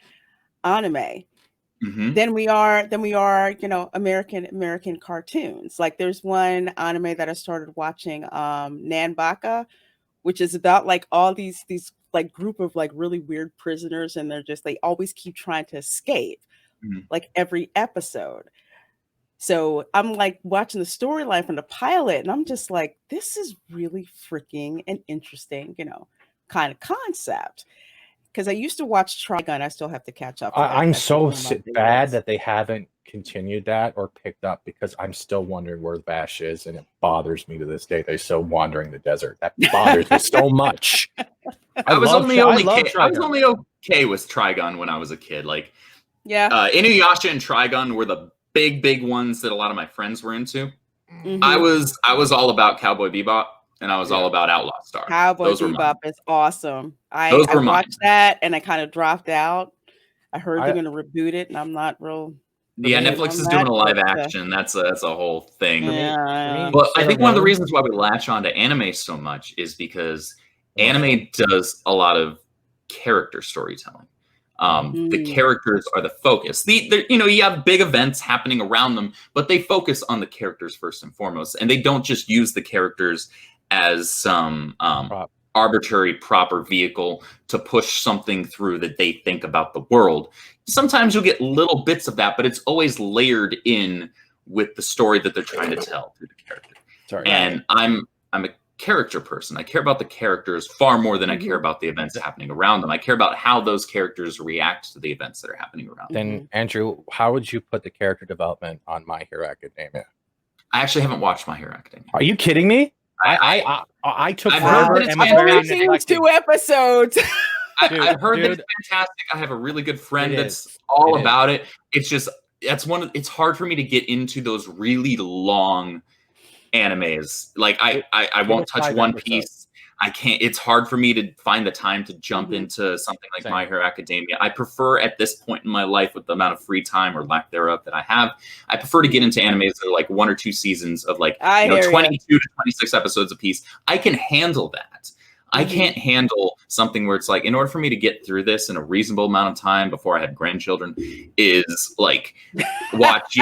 anime than we are, American cartoons. Like there's one anime that I started watching, Nanbaka, which is about like all these like group of like really weird prisoners, and they always keep trying to escape, like every episode. So I'm like watching the storyline from the pilot, and I'm just like, this is really freaking an interesting, kind of concept. Because I used to watch Trigun. I still have to catch up. I'm so bad that they haven't continued that or picked up, because I'm still wondering where Vash is, and it bothers me to this day. They're still wandering the desert. That bothers me so much. I was only okay with Trigun when I was a kid. Like, Inuyasha and Trigun were the big ones that a lot of my friends were into. I was all about Cowboy Bebop, and I was all about Outlaw Star. Cowboy Bebop is awesome. I watched that, and I kind of dropped out. I heard they're going to reboot it, and I'm not real. Yeah, Netflix is doing a live action. That's a whole thing. But I think one of the reasons why we latch onto anime so much is because anime does a lot of character storytelling. The characters are the focus. You have big events happening around them, but they focus on the characters first and foremost, and they don't just use the characters as some arbitrary proper vehicle to push something through that they think about the world. Sometimes you'll get little bits of that, but it's always layered in with the story that they're trying to tell through the character. And I'm a character person. I care about the characters far more than I care about the events happening around them. I care about how those characters react to the events that are happening around them. Then, Andrew, how would you put the character development on My Hero Academia? I actually haven't watched My Hero Academia. Are you kidding me? I took forever and was very 2 episodes. I've heard that it's fantastic. I have a really good friend that's all about it. It's just it's hard for me to get into those really long animes. Like I won't touch One Piece. I can't. It's hard for me to find the time to jump into something like My Hero Academia. I prefer at this point in my life, with the amount of free time or lack thereof that I have, I prefer to get into animes that are like 1 or 2 seasons of like 22 to 26 episodes a piece. I can handle that. I can't handle something where it's like, in order for me to get through this in a reasonable amount of time before I have grandchildren, is like watch,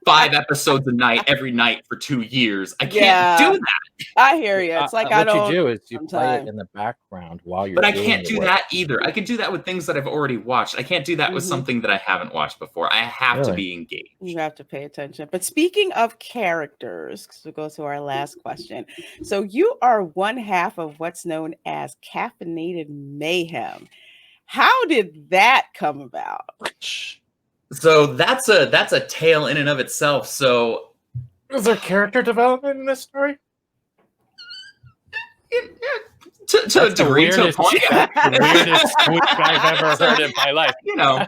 5 episodes a night every night for 2 years. I can't do that. I hear you. It's like what you do is you play it in the background while you're. But I can't do that either. I can do that with things that I've already watched. I can't do that with something that I haven't watched before. I have to be engaged. You have to pay attention. But speaking of characters, so go to our last question. So you are one half of what's known as Caffeinated Mayhem. How did that come about? So that's a tale in and of itself. So is there character development in this story? To a degree, to a point. The weirdest squeak I've ever heard in my life.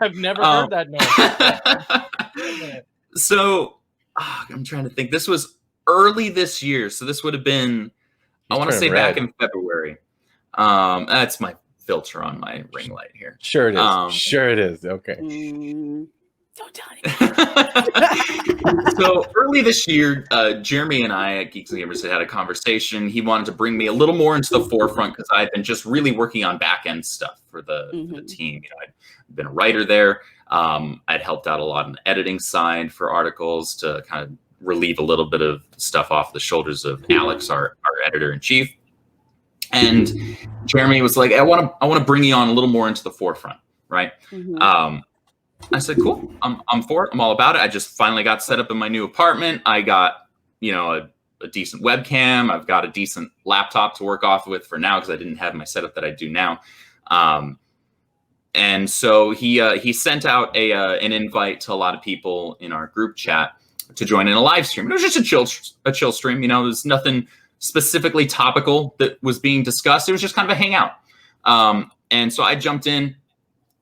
I've never heard that noise. So I'm trying to think. This was early this year, so this would have been, I want to say back in February. That's my filter on my ring light here. Sure it is. Sure it is. Okay. Don't tell anyone. So early this year, Jeremy and I at Geeks Gamers had a conversation. He wanted to bring me a little more into the forefront because I've been just really working on back end stuff for the team. I'd been a writer there. I'd helped out a lot on the editing side for articles to kind of relieve a little bit of stuff off the shoulders of Alex, our editor in chief. And Jeremy was like, I want to bring you on a little more into the forefront, right? I said, cool, I'm for it. I'm all about it. I just finally got set up in my new apartment. I got, a decent webcam. I've got a decent laptop to work off with for now because I didn't have my setup that I do now. And so he sent out an invite to a lot of people in our group chat to join in a live stream. It was just a chill stream. There's nothing specifically topical that was being discussed. It was just kind of a hangout. And so I jumped in.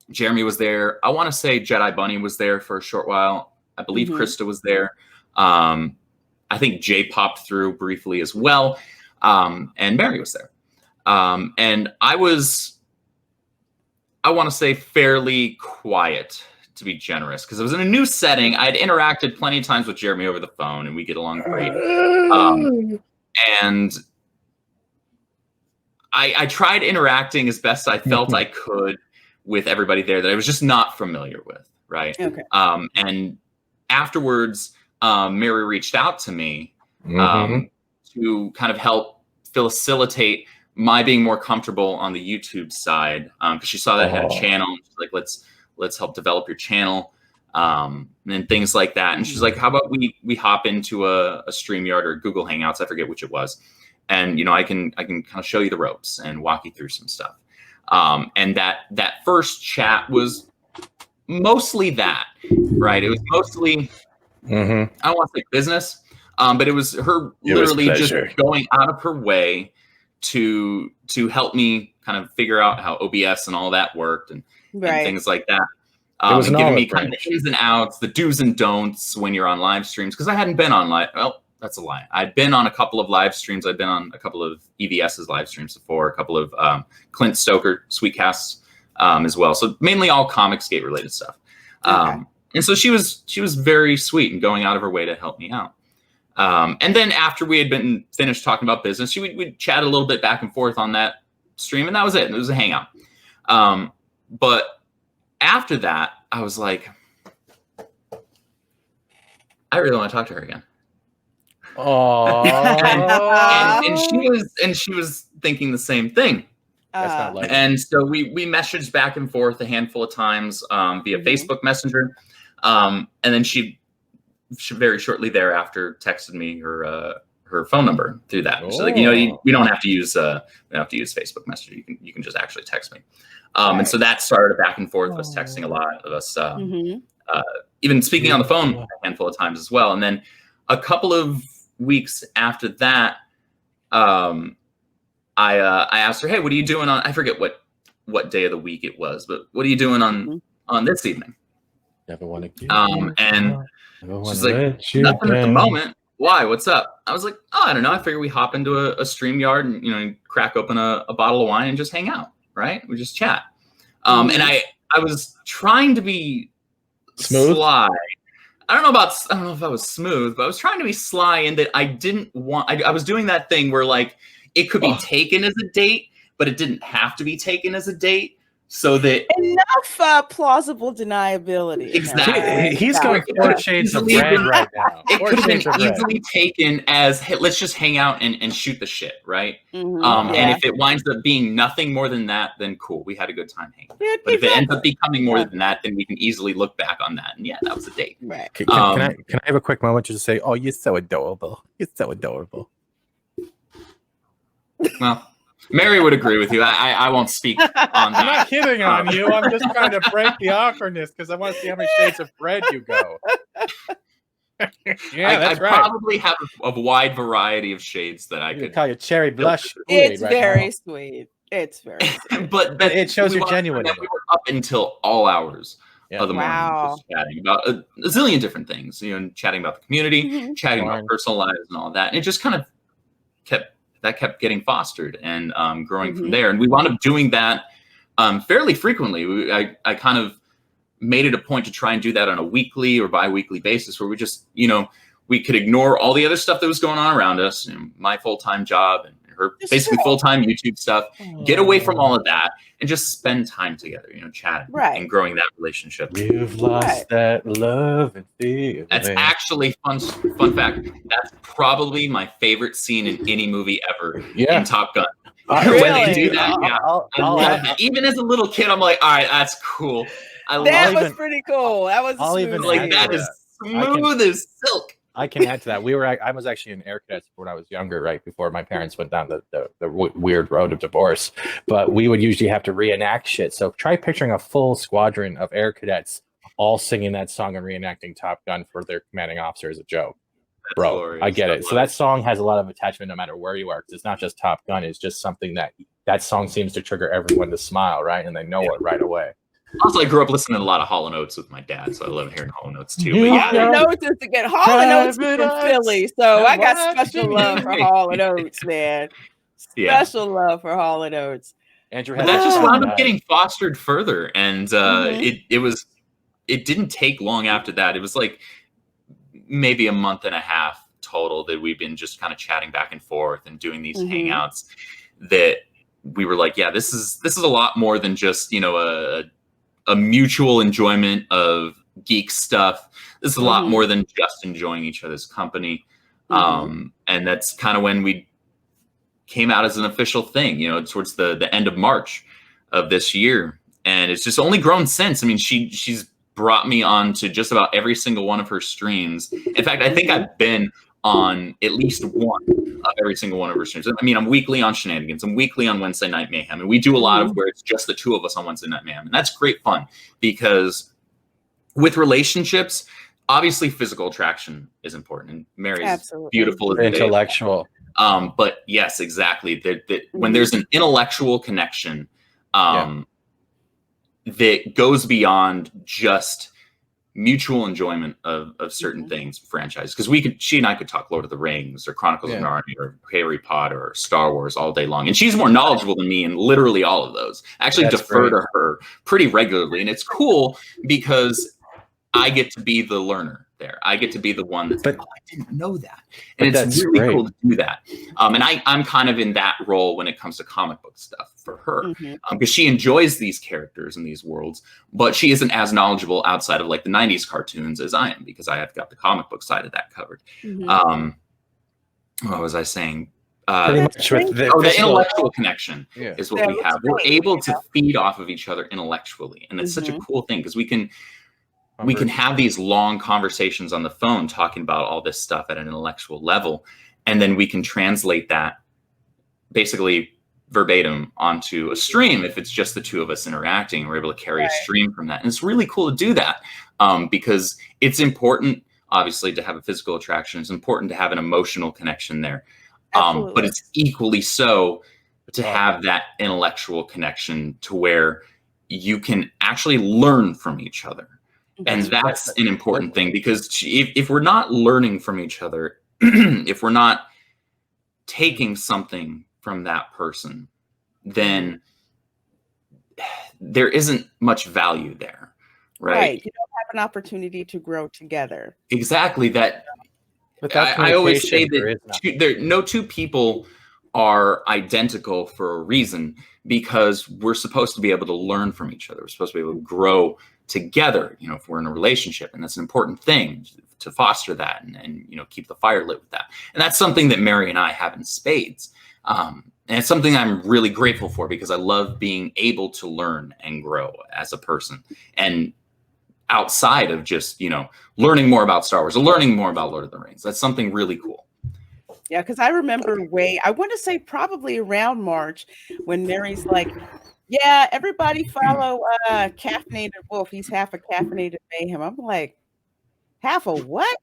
Jeremy was there. I want to say Jedi Bunny was there for a short while. I believe Krista was there. I think Jay popped through briefly as well. And Mary was there. And I was, I want to say, fairly quiet, to be generous, because it was in a new setting. I had interacted plenty of times with Jeremy over the phone, and we get along great. And I tried interacting as best I felt I could with everybody there that I was just not familiar with, right? Okay. And afterwards, Mary reached out to me to kind of help facilitate my being more comfortable on the YouTube side, because she saw that I had a channel. She's like, let's help develop your channel, and things like that. And she's like, how about we hop into a StreamYard or Google Hangouts? I forget which it was. And I can kind of show you the ropes and walk you through some stuff. And that first chat was mostly that, right? It was mostly, I don't want to say business, but it was her literally just going out of her way to help me kind of figure out how OBS and all that worked and things like that. And giving me kind of the ins and outs, the do's and don'ts when you're on live streams. Because I hadn't been on live. Well, that's a lie. I'd been on a couple of live streams. I'd been on a couple of EVS's live streams before, a couple of Clint Stoker Sweetcasts as well. So mainly all Comicsgate related stuff. And so she was very sweet and going out of her way to help me out. And then after we had been finished talking about business, we'd chat a little bit back and forth on that stream, and that was it. It was a hangout. But after that, I was like, I really want to talk to her again. and she was thinking the same thing. And so we messaged back and forth a handful of times via Facebook Messenger, and then she very shortly thereafter texted me her phone number through that. She's like, we don't have to use Facebook Messenger. You can just actually text me. And so that started a back and forth of us texting a lot of us, even speaking on the phone a handful of times as well. And then a couple of weeks after that, I asked her, hey, what are you doing on, I forget what day of the week it was, but what are you doing on this evening? Never want to and she's like, nothing at the moment. Why? What's up? I was like, I don't know. I figure we hop into a StreamYard and, crack open a bottle of wine and just hang out, right? We just chat. And I was trying to be smooth. Sly. I don't know if I was smooth, but I was trying to be sly in that I didn't want, I was doing that thing where like, it could be taken as a date, but it didn't have to be taken as a date. So that enough plausible deniability. Exactly. He's going 4 shades of red right now. It could have been easily taken as, hey, let's just hang out and shoot the shit, right? And if it winds up being nothing more than that, then cool, we had a good time hanging. But if it ends up becoming more than that, then we can easily look back on that. And yeah, that was a date. Right. Can I have a quick moment just to say, oh, you're so adorable. You're so adorable. Well, Mary would agree with you. I won't speak on that. I'm not kidding on you. I'm just trying to break the awkwardness because I want to see how many shades of red you go. That's right. I probably have a wide variety of shades that I could call you cherry blush. It's very sweet. It's very sweet. but it shows you're genuine. We were up until all hours of the morning, just chatting about a zillion different things. Chatting about the community, chatting about personal lives and all that. And it just kind of kept getting fostered and growing from there. And we wound up doing that fairly frequently. I kind of made it a point to try and do that on a weekly or bi-weekly basis where we just, we could ignore all the other stuff that was going on around us, my full-time job and her basically full-time YouTube stuff, get away from all of that and just spend time together, chatting and growing that relationship. You've lost that love and feeling. That's actually fun fact. That's probably my favorite scene in any movie ever in Top Gun. Really? When they do that, I love that. Even as a little kid, I'm like, all right, that's cool. That was pretty cool. That was that is smooth as silk. I can add to that. I was actually in Air Cadets when I was younger, right before my parents went down the weird road of divorce. But we would usually have to reenact shit. So try picturing a full squadron of Air Cadets all singing that song and reenacting Top Gun for their commanding officer as a joke. That's bro, glorious. I get it. So that song has a lot of attachment no matter where you are. Because it's not just Top Gun. It's just something that song seems to trigger everyone to smile, right? And they know it right away. Also, I grew up listening to a lot of Hall & Oates with my dad, so I love hearing Hall & Oates too. Hall & Oates is to get Hall & Oates is from Philly, so I got special love for Hall & Oates, man. Special love for Hall & Oates. Andrew, that just wound up getting fostered further, and it didn't take long after that. It was like maybe a month and a half total that we've been just kind of chatting back and forth and doing these hangouts. That we were like, yeah, this is a lot more than just a mutual enjoyment of geek stuff. This is a lot more than just enjoying each other's company. And that's kind of when we came out as an official thing, towards the end of March of this year. And it's just only grown since. I mean, she's brought me on to just about every single one of her streams. In fact, I think I've been on at least one of every single one of her streams. I mean, I'm weekly on Shenanigans. I'm weekly on Wednesday Night Mayhem. And we do a lot of where it's just the two of us on Wednesday Night Mayhem. And that's great fun because with relationships, obviously physical attraction is important. And Mary's beautiful. Intellectual. But yes, exactly. When there's an intellectual connection that goes beyond just mutual enjoyment of certain things, franchises. Because she and I could talk Lord of the Rings or Chronicles of Narnia or Harry Potter or Star Wars all day long. And she's more knowledgeable than me in literally all of those. I actually defer to her pretty regularly. And it's cool because I get to be the learner there. I get to be the one that's like, oh, I didn't know that. And it's really cool to do that. And I'm kind of in that role when it comes to comic book stuff for her. Because she enjoys these characters and these worlds, but she isn't as knowledgeable outside of like the 90s cartoons as I am, because I have got the comic book side of that covered. What was I saying? The intellectual connection is what we have. We're able to feed off of each other intellectually. And it's such a cool thing because we can have these long conversations on the phone talking about all this stuff at an intellectual level. And then we can translate that basically verbatim onto a stream. If it's just the two of us interacting, we're able to carry a stream from that. And it's really cool to do that because it's important, obviously, to have a physical attraction. It's important to have an emotional connection there. But it's equally so to have that intellectual connection to where you can actually learn from each other. And that's an important thing because if we're not learning from each other, if we're not taking something from that person, then there isn't much value there, right? You don't have an opportunity to grow together. Exactly. I always say that no two people are identical for a reason, because we're supposed to be able to learn from each other. We're supposed to be able to grow together, if we're in a relationship. And that's an important thing to foster that and keep the fire lit with that. And that's something that Mary and I have in spades. And it's something I'm really grateful for, because I love being able to learn and grow as a person. And outside of just, learning more about Star Wars or learning more about Lord of the Rings, that's something really cool. Yeah, because I remember I want to say probably around March, when Mary's like, yeah, everybody follow Caffeinated Wolfe. He's half a Caffeinated Mayhem. I'm like, half a what?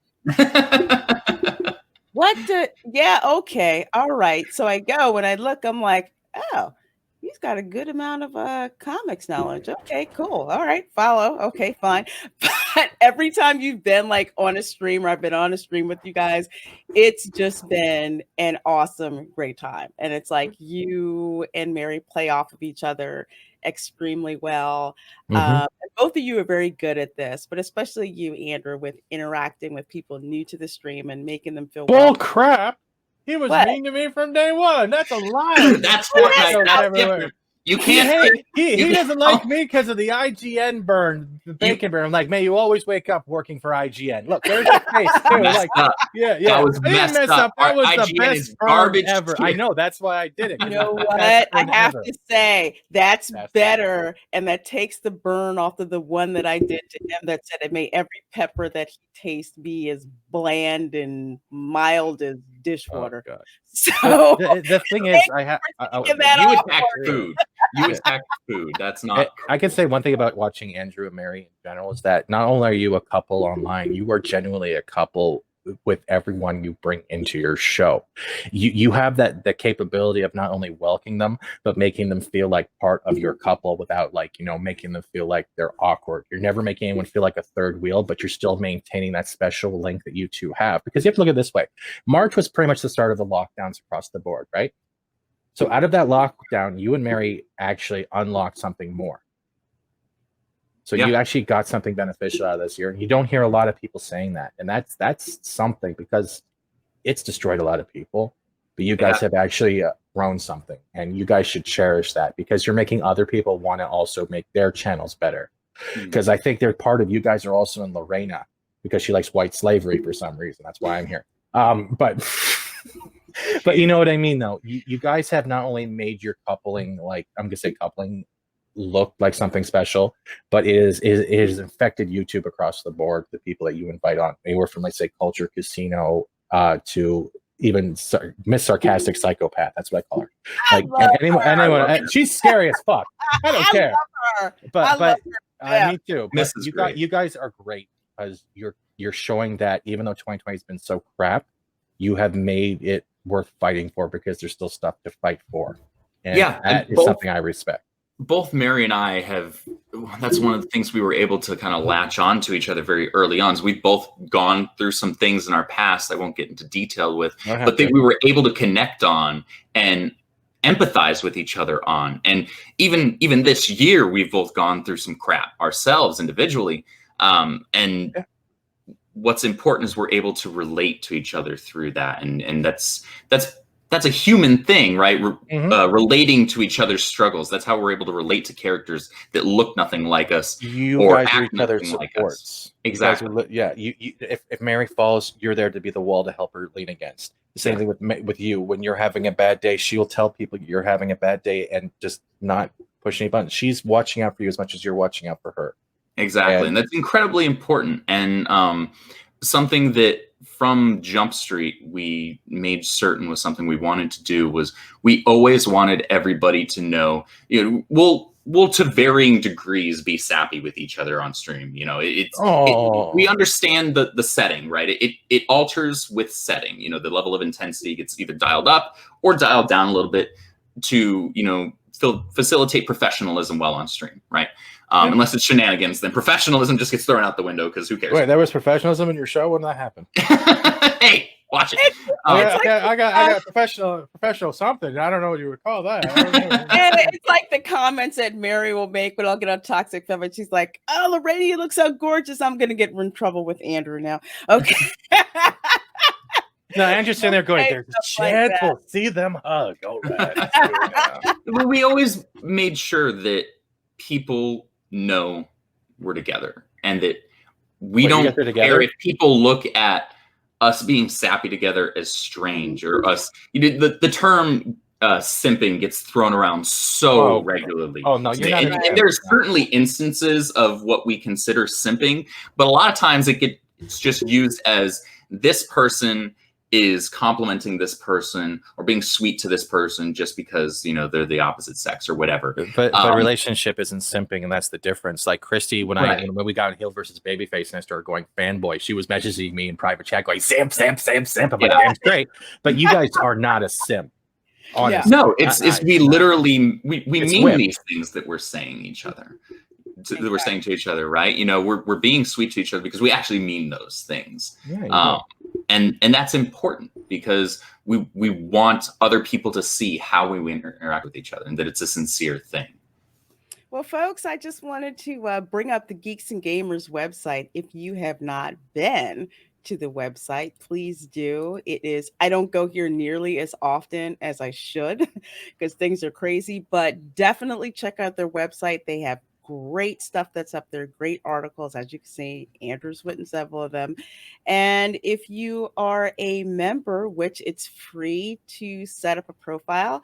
Yeah, okay, all right. So I go and I look, I'm like, oh, he's got a good amount of comics knowledge. Okay, cool. All right, follow. Okay, fine. But every time you've been like on a stream, or I've been on a stream with you guys, it's just been an awesome, great time. And it's like you and Mary play off of each other extremely well. And both of you are very good at this, but especially you, Andrew, with interacting with people new to the stream and making them feel Bull crap. He was mean to me from day one. That's a lie. That's Fortnite. That's different. You can't. He doesn't like me because of the IGN burn, the bacon burn. I'm like, man, you always wake up working for IGN. Look, there's your face too. Like, yeah. That was messed up. That was IGN the best garbage ever. too. I know. That's why I did it. You know what? I have to say that's better, and that takes the burn off of the one that I did to him that said it made every pepper that he tastes be as bland and mild as dishwater. Oh, so the thing is, you attacked food. You attacked food. That's not. I can say one thing about watching Andrew and Mary in general is that not only are you a couple online, you are genuinely a couple with everyone you bring into your show. You have the capability of not only welcoming them, but making them feel like part of your couple without making them feel like they're awkward. You're never making anyone feel like a third wheel, but you're still maintaining that special link that you two have. Because you have to look at it this way. March was pretty much the start of the lockdowns across the board, right? So out of that lockdown, you and Mary actually unlocked something more. So you actually got something beneficial out of this year. And you don't hear a lot of people saying that. And that's something, because it's destroyed a lot of people. But you guys have actually grown something. And you guys should cherish that, because you're making other people want to also make their channels better. Because I think they're part of you guys are also in Lorena, because she likes white slavery for some reason. That's why I'm here. But you know what I mean, though. You guys have not only made your coupling, like I'm gonna say coupling, look like something special, but it has infected YouTube across the board. The people that you invite on, anywhere from, let's say, Culture Casino to even Miss Sarcastic Psychopath. That's what I call her. Like anyone, she's scary as fuck. I don't care. But me too. But you guys are great, because you're showing that even though 2020 has been so crap, you have made it worth fighting for, because there's still stuff to fight for. And that is something I respect. Both Mary and I that's one of the things we were able to kind of latch on to each other very early on. We've both gone through some things in our past I won't get into detail with, but that we were able to connect on and empathize with each other on. And even this year, we've both gone through some crap ourselves individually. What's important is we're able to relate to each other through that. And that's a human thing, right? Relating to each other's struggles. That's how we're able to relate to characters that look nothing like us. You or guys are act each other's nothing like supports. us. Exactly. If Mary falls, you're there to be the wall to help her lean against. The same thing with you. When you're having a bad day, she'll tell people you're having a bad day and just not push any buttons. She's watching out for you as much as you're watching out for her. Exactly. And that's incredibly important. And something that from Jump Street we made certain was something we wanted to do was we always wanted everybody to know, we'll to varying degrees be sappy with each other on stream. We understand the setting, right? It alters with setting. The level of intensity gets either dialed up or dialed down a little bit to, facilitate professionalism well on stream, right? Unless it's shenanigans, then professionalism just gets thrown out the window, because who cares? Wait, there was professionalism in your show? When did that happen? Hey, watch it. I got professional something. I don't know what you would call that. And it's like the comments that Mary will make when I'll get on Toxic Femme, and she's like, "Oh, Lorena, you look so gorgeous. I'm gonna get in trouble with Andrew now." Okay. No, Andrew's sitting there going, Say "There's a stuff like chance we'll see them hug." All right. We always made sure that people know we're together and that we Wait, you don't guys are care together? if people look at us being sappy together as strange or us. The term simping gets thrown around so regularly. Oh no, you're not. And there's certainly instances of what we consider simping, but a lot of times it gets just used as this person is complimenting this person or being sweet to this person just because, you know, they're the opposite sex or whatever. But relationship isn't simping, and that's the difference. Like Christy, when we got on Heel versus Babyface and I started going fanboy, she was messaging me in private chat going simp. I'm like, damn straight. But you guys are not a simp. Honestly. No, it's we literally we mean whip. these things that we're saying each other. That we're saying to each other, right? You know, we're being sweet to each other because we actually mean those things. Yeah, and that's important because we want other people to see how we interact with each other and that it's a sincere thing. Well, folks, I just wanted to bring up the Geeks and Gamers website. If you have not been to the website, please do. It is, I don't go here nearly as often as I should because things are crazy, but definitely check out their website. They have great stuff that's up there, great articles. As you can see, Andrew's written several of them. And if you are a member, which it's free to set up a profile,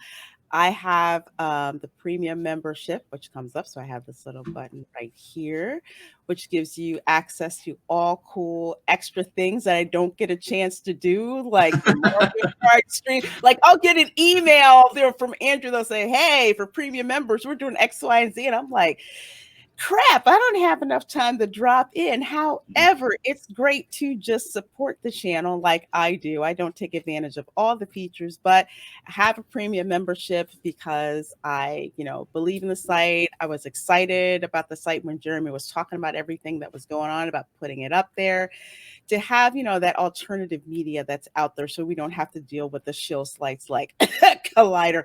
I have the premium membership, which comes up. So I have this little button right here, which gives you access to all cool extra things that I don't get a chance to do, like the Mario Kart stream. Like I'll get an email there from Andrew. They'll say, "Hey, for premium members, we're doing X, Y, and Z," and I'm like, crap, I don't have enough time to drop in. However, it's great to just support the channel like I do. I don't take advantage of all the features, but I have a premium membership because I, believe in the site. I was excited about the site when Jeremy was talking about everything that was going on about putting it up there. To have, that alternative media that's out there so we don't have to deal with the shill slights like Collider.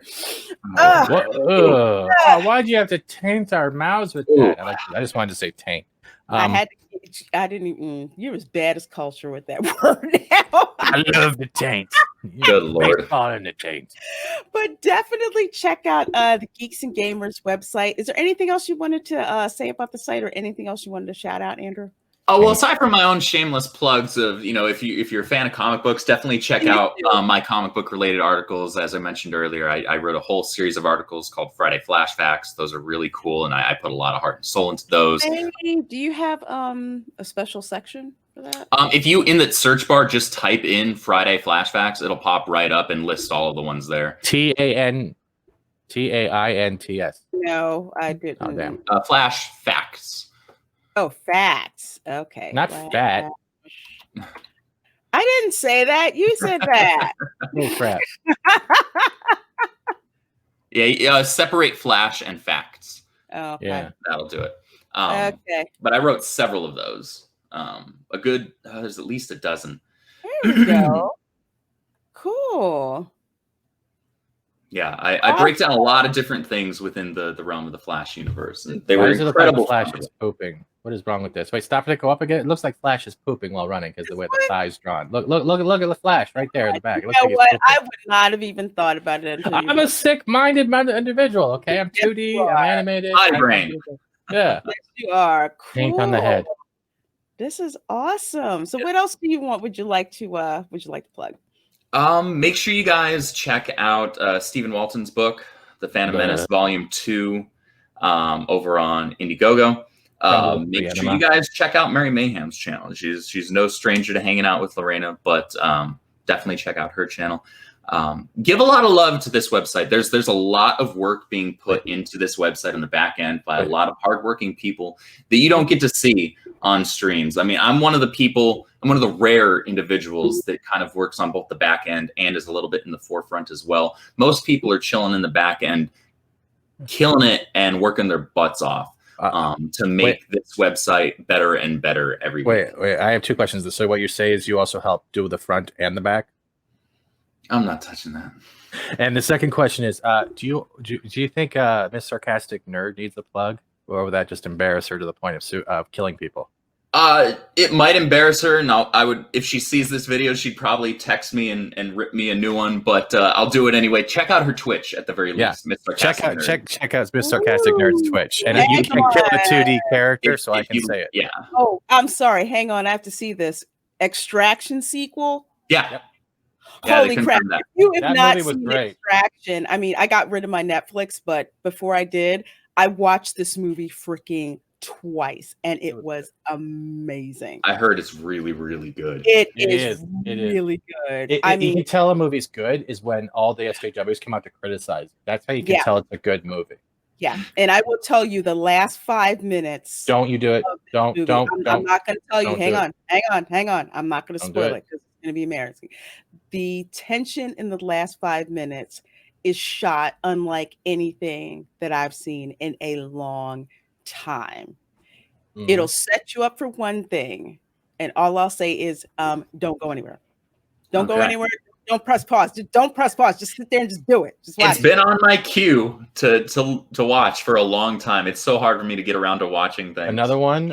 Why'd you have to taint our mouths with that? I just wanted to say taint. I didn't even, you're as bad as culture with that word now. I love the taint. Good Lord. Calling the taint. But definitely check out the Geeks and Gamers website. Is there anything else you wanted to say about the site or anything else you wanted to shout out, Andrew? Oh, well, aside from my own shameless plugs of, if you're a fan of comic books, definitely check out my comic book related articles. As I mentioned earlier, I wrote a whole series of articles called Friday Flashbacks. Those are really cool, and I put a lot of heart and soul into those. Hey, do you have a special section for that? If you, in the search bar, just type in Friday Flashbacks, it'll pop right up and list all of the ones there. TAINTS. No, I didn't. Oh, damn. Flash Facts. Oh, facts. Okay. Not fat. I didn't say that. You said that. Oh, crap. Yeah, separate Flash and Facts. Oh, okay. Yeah. That'll do it. Okay. But I wrote several of those. A good, there's at least a dozen. There we go. Cool. Yeah, I break down a lot of different things within the realm of the Flash universe. And they were incredible. Flash is pooping. What is wrong with this? Wait, stop it. Go up again. It looks like Flash is pooping while running because the way the thigh's drawn. Look at the Flash right there in the back. You know what? I would not have even thought about it. I'm a sick-minded individual. Okay, I'm 2D. I'm animated. Body brain. Yeah. Yes, you are. Cool. Paint on the head. This is awesome. So, what else do you want? Would you like to plug? Make sure you guys check out Stephen Walton's book, The Phantom Menace, Volume 2, over on Indiegogo. Make sure you guys check out Mary Mayhem's channel. She's no stranger to hanging out with Lorena, but definitely check out her channel. Give a lot of love to this website. There's a lot of work being put into this website on the back end by a lot of hardworking people that you don't get to see on streams. I mean, I'm one of the rare individuals that kind of works on both the back end and is a little bit in the forefront as well. Most people are chilling in the back end, killing it and working their butts off to make this website better and better every week. Wait, I have two questions. So what you say is you also help do the front and the back? I'm not touching that. And the second question is, do you think Miss Sarcastic Nerd needs a plug, or would that just embarrass her to the point of killing people? It might embarrass her, and I would, if she sees this video, she'd probably text me and rip me a new one. But I'll do it anyway. Check out her Twitch at the very least. Miss check out Miss Sarcastic Ooh. Nerd's Twitch, and you can kill the 2D character, so I can say it. Yeah. Oh, I'm sorry. Hang on, I have to see this Extraction sequel. Yeah. Yep. Holy crap! That. If you have That not movie was seen great. Extraction, I mean, I got rid of my Netflix, but before I did, I watched this movie freaking twice, and it was amazing. I heard it's really, really good. It is really good. I mean, you can tell a movie's good is when all the SJWs come out to criticize it. That's how you can tell it's a good movie. Yeah, and I will tell you the last 5 minutes. Don't you do it? Don't. I'm not going to tell you. Hang on. I'm not going to spoil it because it's going to be embarrassing. The tension in the last 5 minutes is shot unlike anything that I've seen in a long time. It'll set you up for one thing, and all I'll say is don't go anywhere. Don't go anywhere. Don't press pause. Just don't press pause. Just sit there and just do it. Just watch. It's been on my queue to watch for a long time. It's so hard for me to get around to watching things. Another one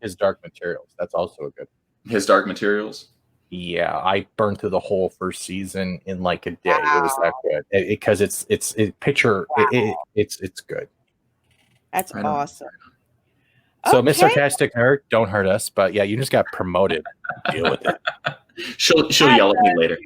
is Dark Materials. That's also a good. His Dark Materials. Yeah, I burned through the whole first season in like a day. Wow. It was that good because it's good. That's awesome. So, Miss Sarcastic Nerd, don't hurt us, but yeah, you just got promoted. Deal with it. She'll yell at me later.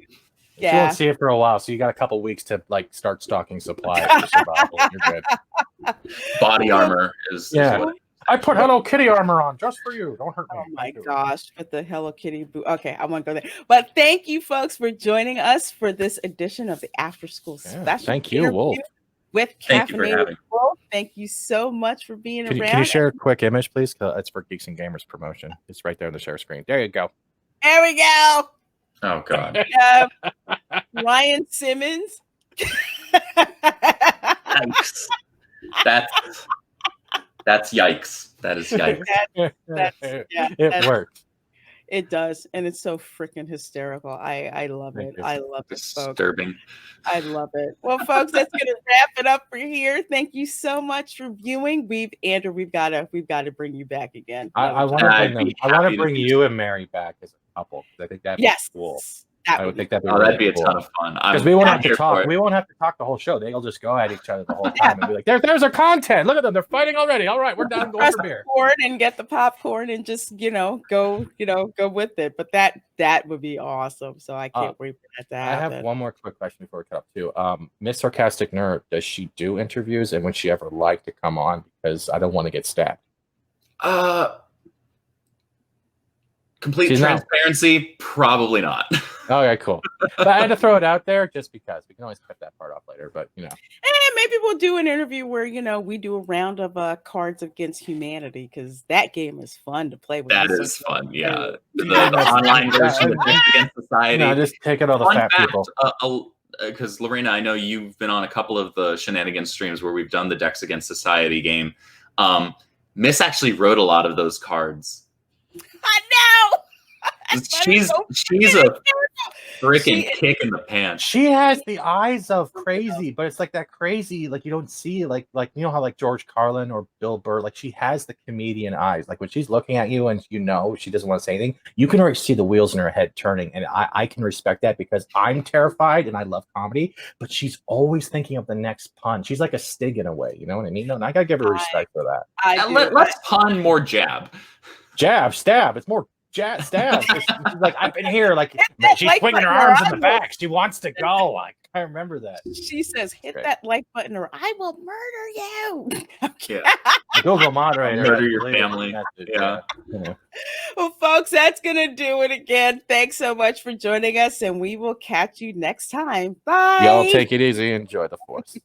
Yeah. You won't see it for a while, so you got a couple weeks to like start stocking supplies for survival. You're good. Body armor is what I put Hello Kitty armor on just for you. Don't hurt me. Oh my gosh, with the Hello Kitty boot. Okay, I won't go there. But thank you, folks, for joining us for this edition of the After School Special. Thank you, Wolf. With Caffeinated Wolfe. Thank you so much for being around. Can you share a quick image, please? It's for Geeks and Gamers promotion. It's right there on the share screen. There you go. There we go. Oh God. Ryan Simmons. Yikes. That's yikes. That is yikes. It worked. It does, and it's so freaking hysterical. I love it. I love it, folks. Disturbing. I love it. Well, folks, that's gonna wrap it up for here. Thank you so much for viewing. Andrew, we've got to bring you back again. I want to bring you and Mary back as a couple. I think that'd be cool. I would think that'd be a ton of fun. Because we won't have to talk. We won't have to talk the whole show. They'll just go at each other the whole time and be like, "There's our content. Look at them. They're fighting already. All right, we're done. Going for beer." And get the popcorn and just go with it. But that would be awesome. So I can't wait for that to happen. I have one more quick question before we cut up too. Miss Sarcastic Nerd, does she do interviews, and would she ever like to come on? Because I don't want to get stabbed. Complete transparency, probably not. Okay, cool. But I had to throw it out there just because we can always cut that part off later. But and maybe we'll do an interview where we do a round of Cards Against Humanity, because that game is fun to play with. That is fun, yeah. The online version of Decks Against Society. No, just take it all the fat people. Because Lorena, I know you've been on a couple of the Shenanigans streams where we've done the Decks Against Society game. Miss actually wrote a lot of those cards. I know. She's a freaking kick in the pants. She has the eyes of crazy, but it's like that crazy, like you don't see, like you know how like George Carlin or Bill Burr, like she has the comedian eyes. Like when she's looking at you and she doesn't want to say anything, you can already see the wheels in her head turning, and I can respect that because I'm terrified and I love comedy, but she's always thinking of the next pun. She's like a Stig in a way, you know what I mean? And I gotta give her respect for that. Let's pun more jab. Jab, stab. It's more stab. She's like, I've been here. Like she's swinging her arms in the back. She wants to go. I remember that. She says, "Hit that like button, or I will murder you." Yeah. Google moderator. Murder your family. Yeah. Well, folks, that's gonna do it again. Thanks so much for joining us, and we will catch you next time. Bye. Y'all take it easy. Enjoy the Force.